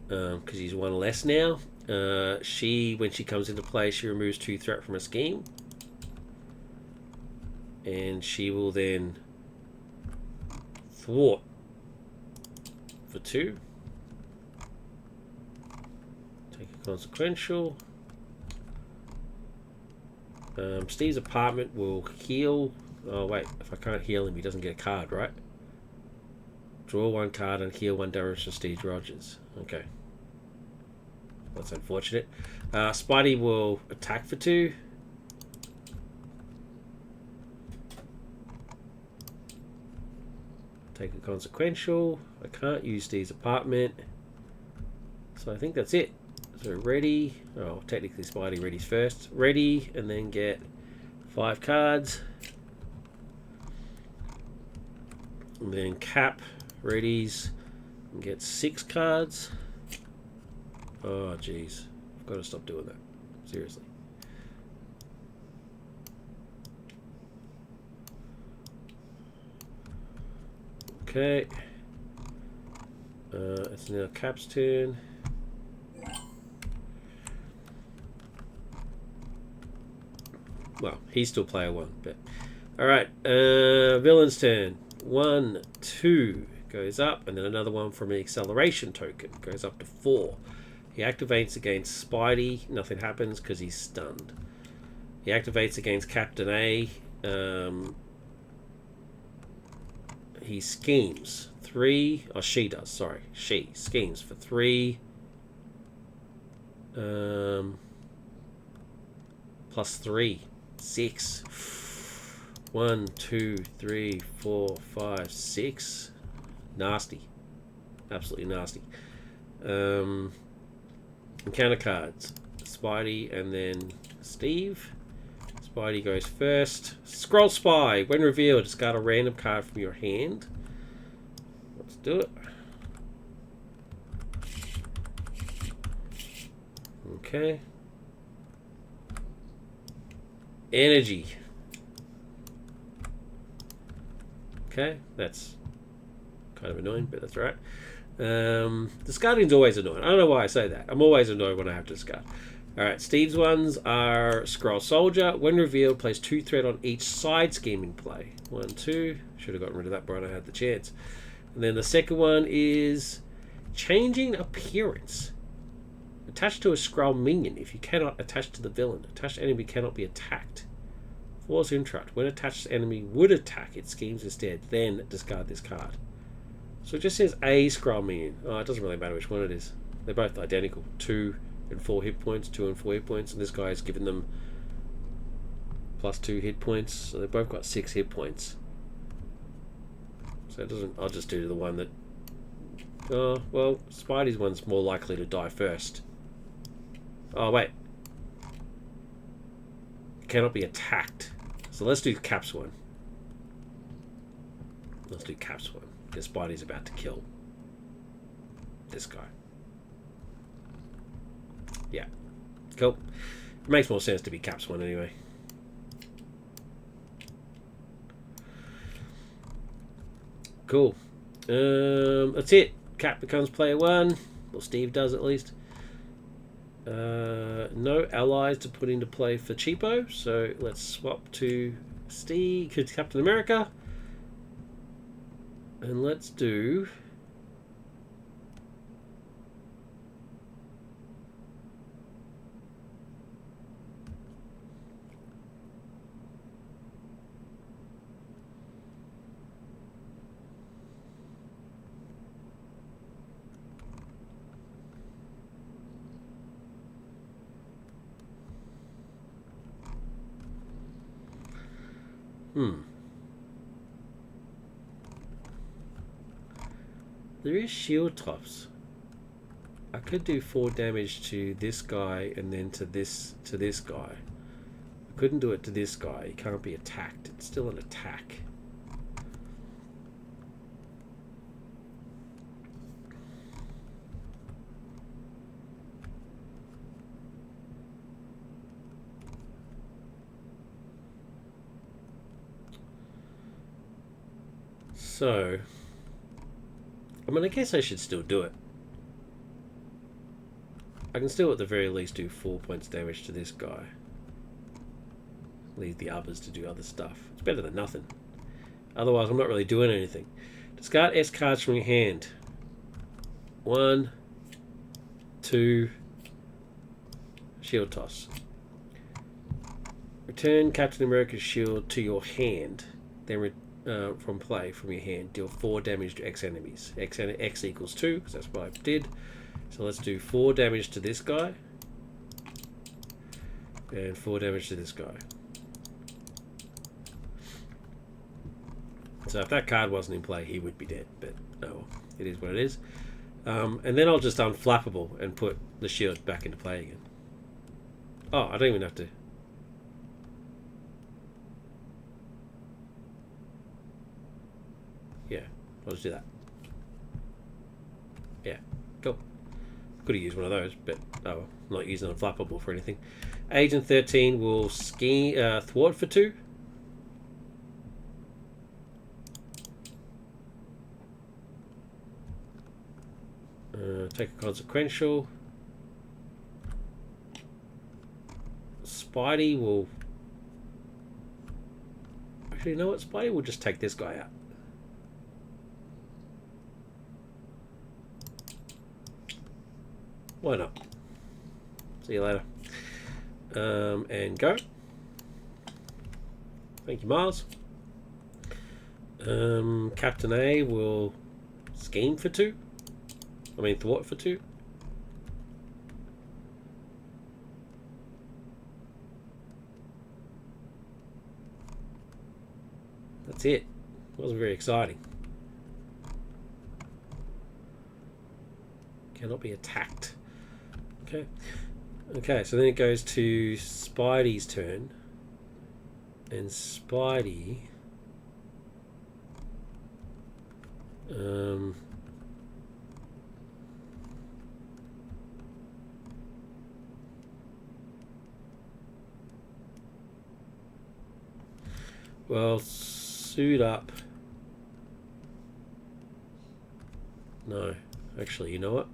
Because he's 1 less now. When she comes into play, she removes 2 threat from a scheme. And she will then thwart for 2. Take a consequential. Steve's apartment will heal. Oh wait, if I can't heal him, he doesn't get a card, right? Draw 1 card and heal 1 damage to Steve Rogers. Okay. That's unfortunate. Spidey will attack for 2. Take a consequential. I can't use Steve's apartment. So I think that's it. So ready. Oh, technically Spidey readies first. Ready, and then get 5 cards. And then Cap readies and get 6 cards. Oh, jeez. I've got to stop doing that. Seriously. Okay. It's now Cap's turn. Well, he's still player 1, but alright. Villain's turn. 1, 2 goes up, and then another one from an acceleration token goes up to 4. He activates against Spidey. Nothing happens because he's stunned. He activates against Captain A. He schemes 3. Or she does. Sorry, she schemes for 3. Plus 3, 6. 1, 2, 3, 4, 5, 6. Nasty, absolutely nasty. Encounter cards: Spidey and then Steve. Spidey goes first. Skrull Spy. When revealed, discard a random card from your hand. Let's do it. Okay. Energy. Okay, that's kind of annoying, but that's alright. Discarding's always annoying. I don't know why I say that. I'm always annoyed when I have to discard. Alright, Steve's ones are Skrull Soldier. When revealed, place 2 threat on each side scheming play. 1, 2. Should have gotten rid of that when I had the chance. And then the second one is Changing Appearance. Attached to a Skrull minion if you cannot attach to the villain. Attached enemy cannot be attacked. Force Interrupt. When attached enemy would attack, it schemes instead. Then discard this card. So it just says a Skrull minion. Oh, it doesn't really matter which one it is. They're both identical. 2 and 4 hit points. 2 and 4 hit points. And this guy's given them plus 2 hit points. So they've both got 6 hit points. So it doesn't. I'll just do the one that. Oh, well, Spidey's one's more likely to die first. Oh, wait. It cannot be attacked. So let's do Cap's one. Let's do Cap's one. Because Spidey's about to kill this guy. Yeah. Cool. It makes more sense to be Cap's one anyway. Cool. That's it. Cap becomes player 1. Well, Steve does at least. No allies to put into play for cheapo, so let's swap to Steve, to Captain America, and let's do There is shield tops. I could do 4 damage to this guy and then to this guy. I couldn't do it to this guy. He can't be attacked. It's still an attack. So, I mean, I guess I should still do it. I can still at the very least do 4 points damage to this guy. Leave the others to do other stuff. It's better than nothing. Otherwise, I'm not really doing anything. Discard S cards from your hand. 1, 2, shield toss. Return Captain America's shield to your hand. Then from play from your hand, deal 4 damage to X enemies. X equals 2, because that's what I did. So let's do 4 damage to this guy, and 4 damage to this guy. So if that card wasn't in play, he would be dead, but oh, it is what it is. And then I'll just unflappable and put the shield back into play again. Oh, I don't even have to. Yeah, I'll just do that. Yeah, cool. Could have used one of those, but oh, I'm not using unflappable for anything. Agent 13 will thwart for 2. Take a consequential. Spidey will. Actually, you know what? Spidey will just take this guy out. Why not? See you later. And go. Thank you, Mars. Captain A will scheme for 2. I mean, thwart for 2. That's it. Wasn't very exciting. Cannot be attacked. Okay. Okay, so then it goes to Spidey's turn. And Spidey... well, suit up. No, actually, you know what?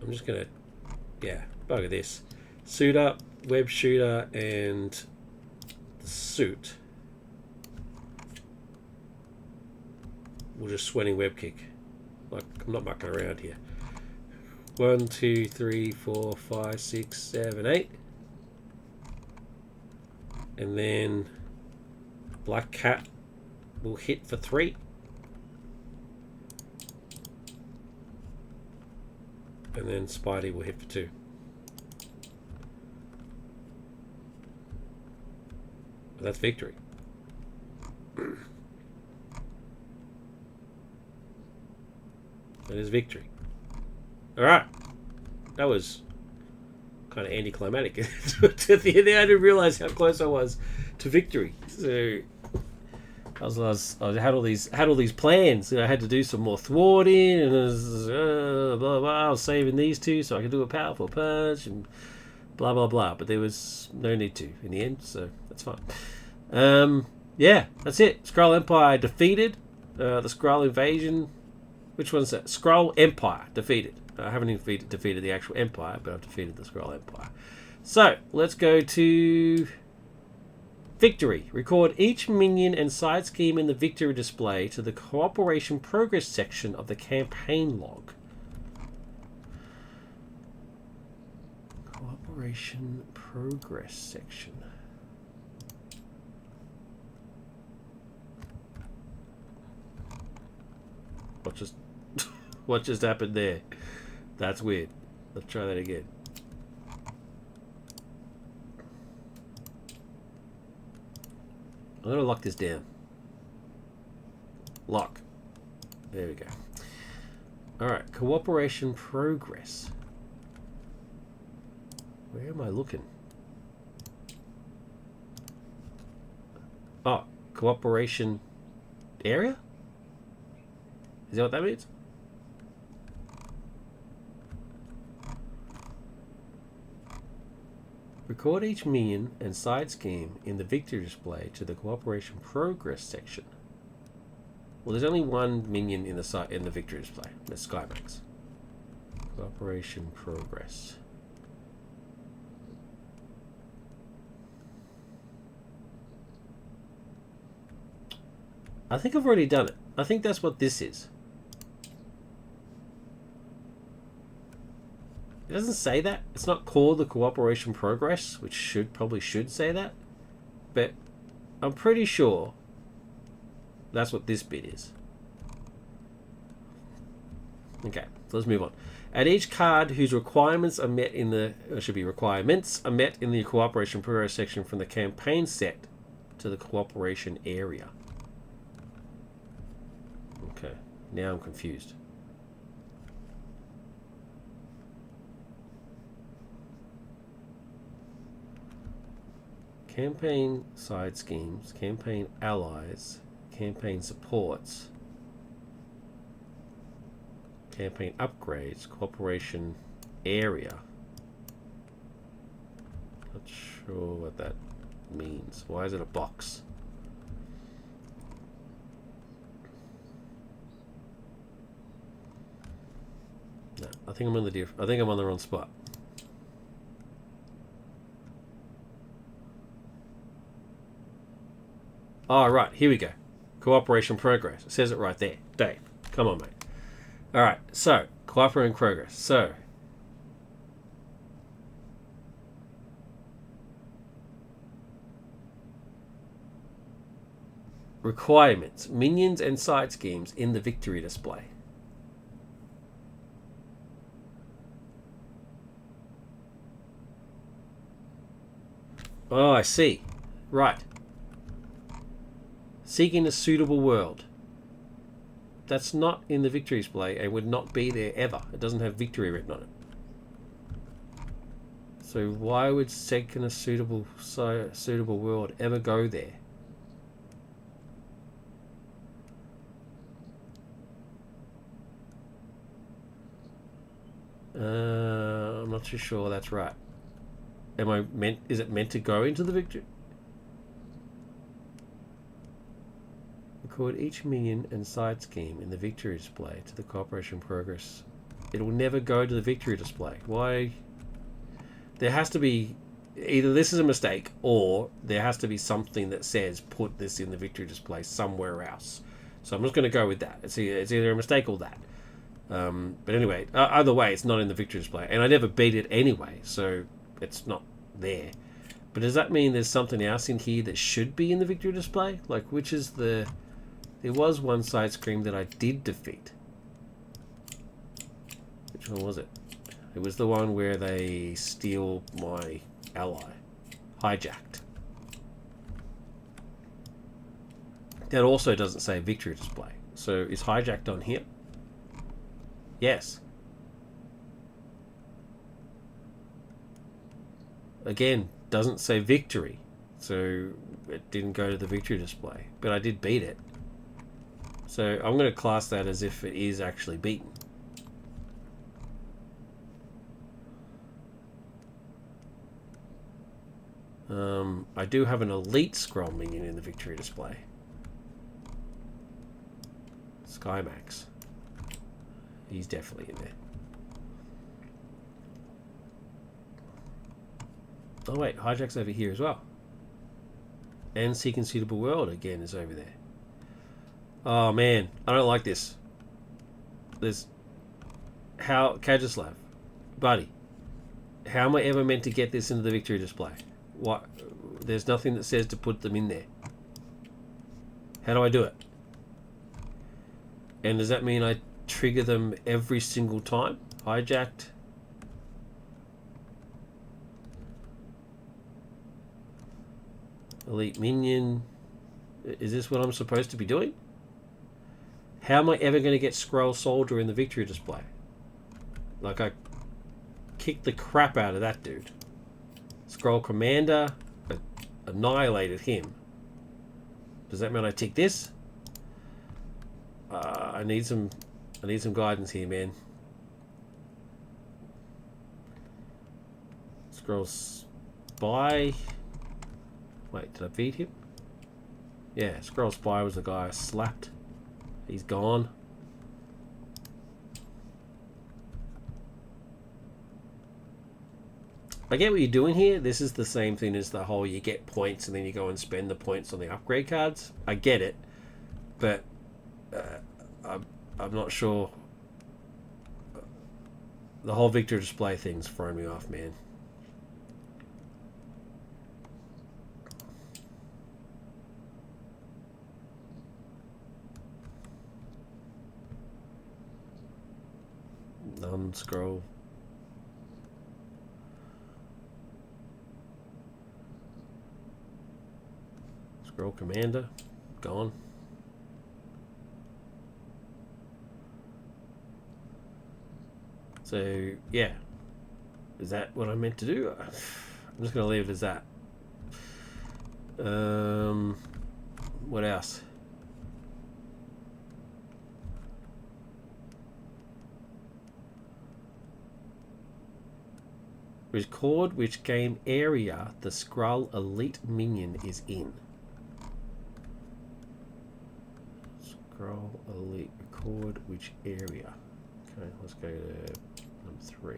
I'm just gonna, yeah, bugger this. Suit up, web shooter, and the suit. We'll just sweating web kick. Like, I'm not mucking around here. 1, 2, 3, 4, 5, 6, 7, 8. And then Black Cat will hit for 3. And then Spidey will hit for 2. But that's victory. That is victory. Alright. That was kind of anticlimactic. At the end there, I didn't realize how close I was to victory. So I had all these plans. I had to do some more thwarting, and blah, blah, blah. I was saving these 2 so I could do a powerful punch and blah blah blah. But there was no need to in the end, so that's fine. Yeah, that's it. Skrull Empire defeated. The Skrull invasion. Which one's that? Skrull Empire defeated. I haven't even defeated the actual Empire, but I've defeated the Skrull Empire. So, let's go to victory. Record each minion and side scheme in the victory display to the cooperation progress section of the campaign log. Cooperation progress section. What just happened there? That's weird. Let's try that again. I'm going to lock this down. Lock. There we go. Alright, cooperation progress. Where am I looking? Oh, cooperation area? Is that what that means? Record each minion and side scheme in the victory display to the cooperation progress section. Well, there's only one minion in the victory display. That's Skymax. Cooperation progress. I think I've already done it. I think that's what this is. It doesn't say that. It's not called the cooperation progress, which probably should say that. But I'm pretty sure that's what this bit is. Okay, so let's move on. Add each card whose requirements are met in the requirements are met in the cooperation progress section from the campaign set to the cooperation area. Okay, now I'm confused. Campaign side schemes, campaign allies, campaign supports, campaign upgrades, cooperation area. Not sure what that means. Why is it a box? No, I think I'm on the wrong spot. Oh, right, here we go. Cooperation progress. It says it right there. Dave, come on, mate. All right, so Cooperate in progress. So, requirements, minions and side schemes in the victory display. Oh, I see. Right. Seeking a suitable world. That's not in the victory display and would not be there ever. It doesn't have victory written on it. So why would seeking a suitable world ever go there? I'm not too sure that's right. Is it meant to go into the victory? Record each minion and side scheme in the victory display to the cooperation progress. It will never go to the victory display. Why? There has to be either this is a mistake or there has to be something that says put this in the victory display somewhere else. So I'm just going to go with that. It's either a mistake or that. But anyway, either way, it's not in the victory display, and I never beat it anyway, so it's not there. But does that mean there's something else in here that should be in the victory display? Like, which is the... There was one side scream that I did defeat. Which one was it? It was the one where they steal my ally. Hijacked. That also doesn't say victory display. So is hijacked on here? Yes. Again, doesn't say victory. So it didn't go to the victory display. But I did beat it. So I'm going to class that as if it is actually beaten. I do have an elite Skrull minion in the victory display. Skymax. He's definitely in there. Oh wait, Hijack's over here as well. And Seeking Suitable World again is over there. Oh man, I don't like this. Kajislav, buddy, how am I ever meant to get this into the victory display? What? There's nothing that says to put them in there. How do I do it? And does that mean I trigger them every single time? Hijacked. Elite minion. Is this what I'm supposed to be doing? How am I ever going to get Skrull Soldier in the victory display? Like, I kicked the crap out of that dude. Skrull Commander, annihilated him. Does that mean I tick this? I need some guidance here, man. Skrull Spy. Wait, did I beat him? Yeah, Skrull Spy was the guy I slapped. He's gone. I get what you're doing here. This is the same thing as the whole you get points and then you go and spend the points on the upgrade cards. I get it. But I'm not sure. The whole victory display thing's throwing me off, man. Unscroll. Skrull Commander. Gone. So, yeah. Is that what I meant to do? I'm just going to leave it as that. What else? Record which game area the Skrull Elite minion is in. Skrull Elite. Record which area. Okay, let's go to number 3.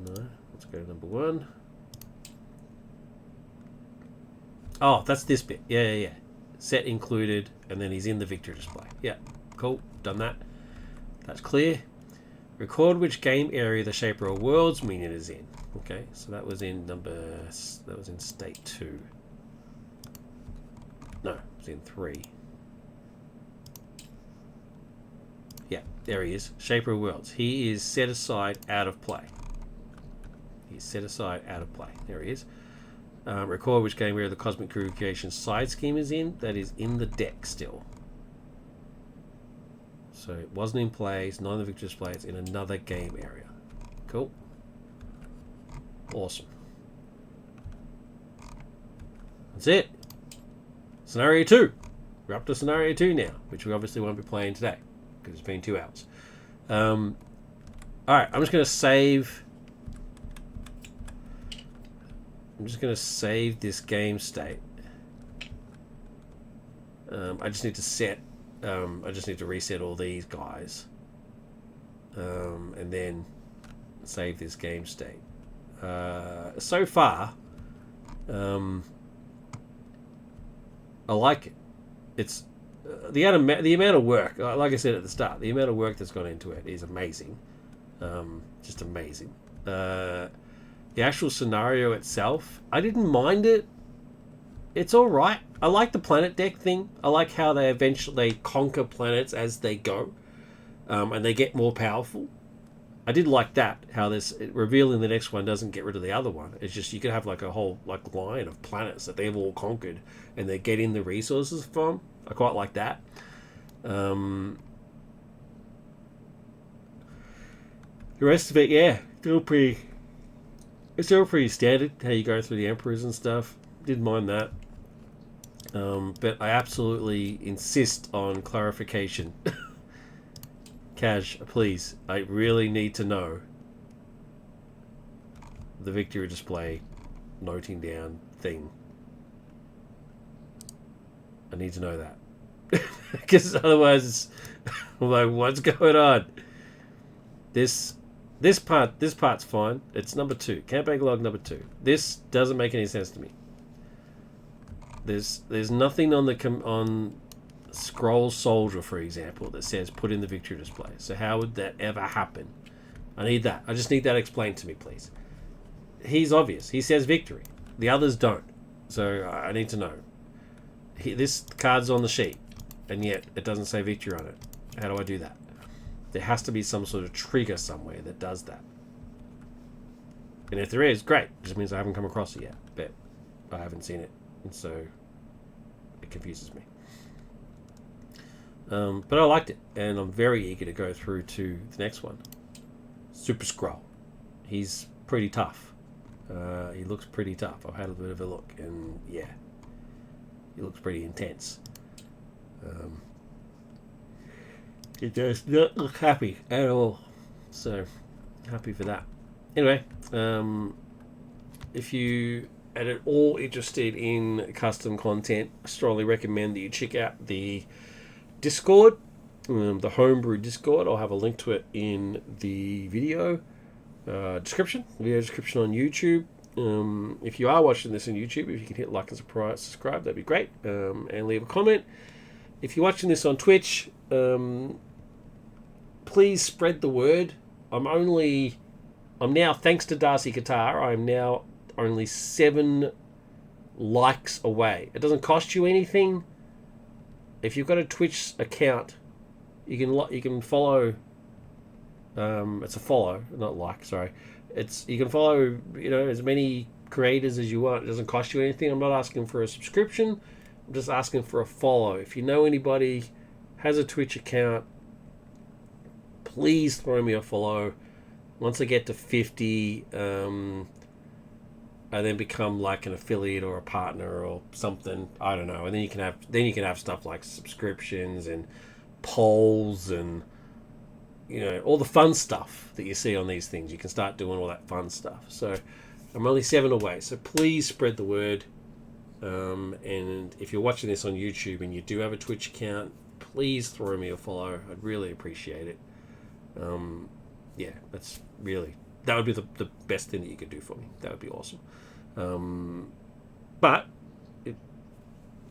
No, let's go to number 1. Oh, that's this bit. Yeah. Set included, and then he's in the victory display. Yeah, cool. Done that. That's clear. Record which game area the Shaper of Worlds minion is in. Okay, so that was in state 2. No, it was in 3. Yeah, there he is. Shaper of Worlds. He is set aside out of play. He's set aside out of play. There he is. Record which game area the Cosmic Creation side scheme is in. That is in the deck still. So it wasn't in play. It's not in the victory display. It's in another game area. Cool. Awesome. That's it. Scenario 2. We're up to Scenario 2 now, which we obviously won't be playing today because it's been 2 hours. Alright, I'm just going to save... this game state. I just need to set... I just need to reset all these guys. And then save this game state. So far, I like it. It's the amount of work, like I said at the start, the amount of work that's gone into it is amazing. Just amazing. The actual scenario itself, I didn't mind it. It's all right. I like the planet deck thing. I like how they eventually conquer planets as they go, and they get more powerful. I did like that. How this revealing the next one doesn't get rid of the other one. It's just you could have like a whole line of planets that they've all conquered, and they're getting the resources from. I quite like that. The rest of it, yeah, it's still pretty standard. How you go through the emperors and stuff. Didn't mind that. But I absolutely insist on clarification. Kaj, please, I really need to know the victory display noting down thing. I need to know that. Because otherwise I'm like, what's going on? This part's fine. It's number 2. Campaign log number 2. This doesn't make any sense to me. There's nothing on Skrull Soldier, for example, that says put in the victory display. So how would that ever happen? I need that. I just need that explained to me, please. He's obvious. He says victory. The others don't. So I need to know. This card's on the sheet, and yet it doesn't say victory on it. How do I do that? There has to be some sort of trigger somewhere that does that. And if there is, great. It just means I haven't come across it yet. But I haven't seen it. And so it confuses me. But I liked it, and I'm very eager to go through to the next one. Super Skrull. He's pretty tough. He looks pretty tough. I've had a bit of a look, and yeah, he looks pretty intense. He does not look happy at all. So, happy for that. Anyway, if you are at all interested in custom content, I strongly recommend that you check out the Discord, the Homebrew Discord. I'll have a link to it in the video description on YouTube. If you are watching this on YouTube, if you can hit like and subscribe, that'd be great. And leave a comment. If you're watching this on Twitch, please spread the word. I'm now, thanks to Darcy Qatar, I'm now only 7 likes away. It doesn't cost you anything. If you've got a Twitch account, you can follow. It's a follow, not like. Sorry, you can follow as many creators as you want. It doesn't cost you anything. I'm not asking for a subscription. I'm just asking for a follow. If you know anybody has a Twitch account, please throw me a follow. Once I get to 50, I then become like an affiliate or a partner or something. I don't know. And then you can have stuff like subscriptions and polls and all the fun stuff that you see on these things. You can start doing all that fun stuff. So I'm only 7 away. So please spread the word. And if you're watching this on YouTube and you do have a Twitch account, please throw me a follow. I'd really appreciate it. Yeah, that would be the best thing that you could do for me. That would be awesome. But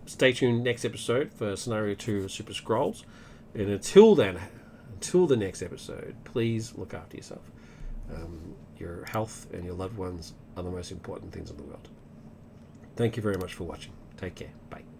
stay tuned next episode for Scenario 2 of Super Scrolls. And until then, until the next episode, please look after yourself. Your health and your loved ones are the most important things in the world. Thank you very much for watching. Take care. Bye.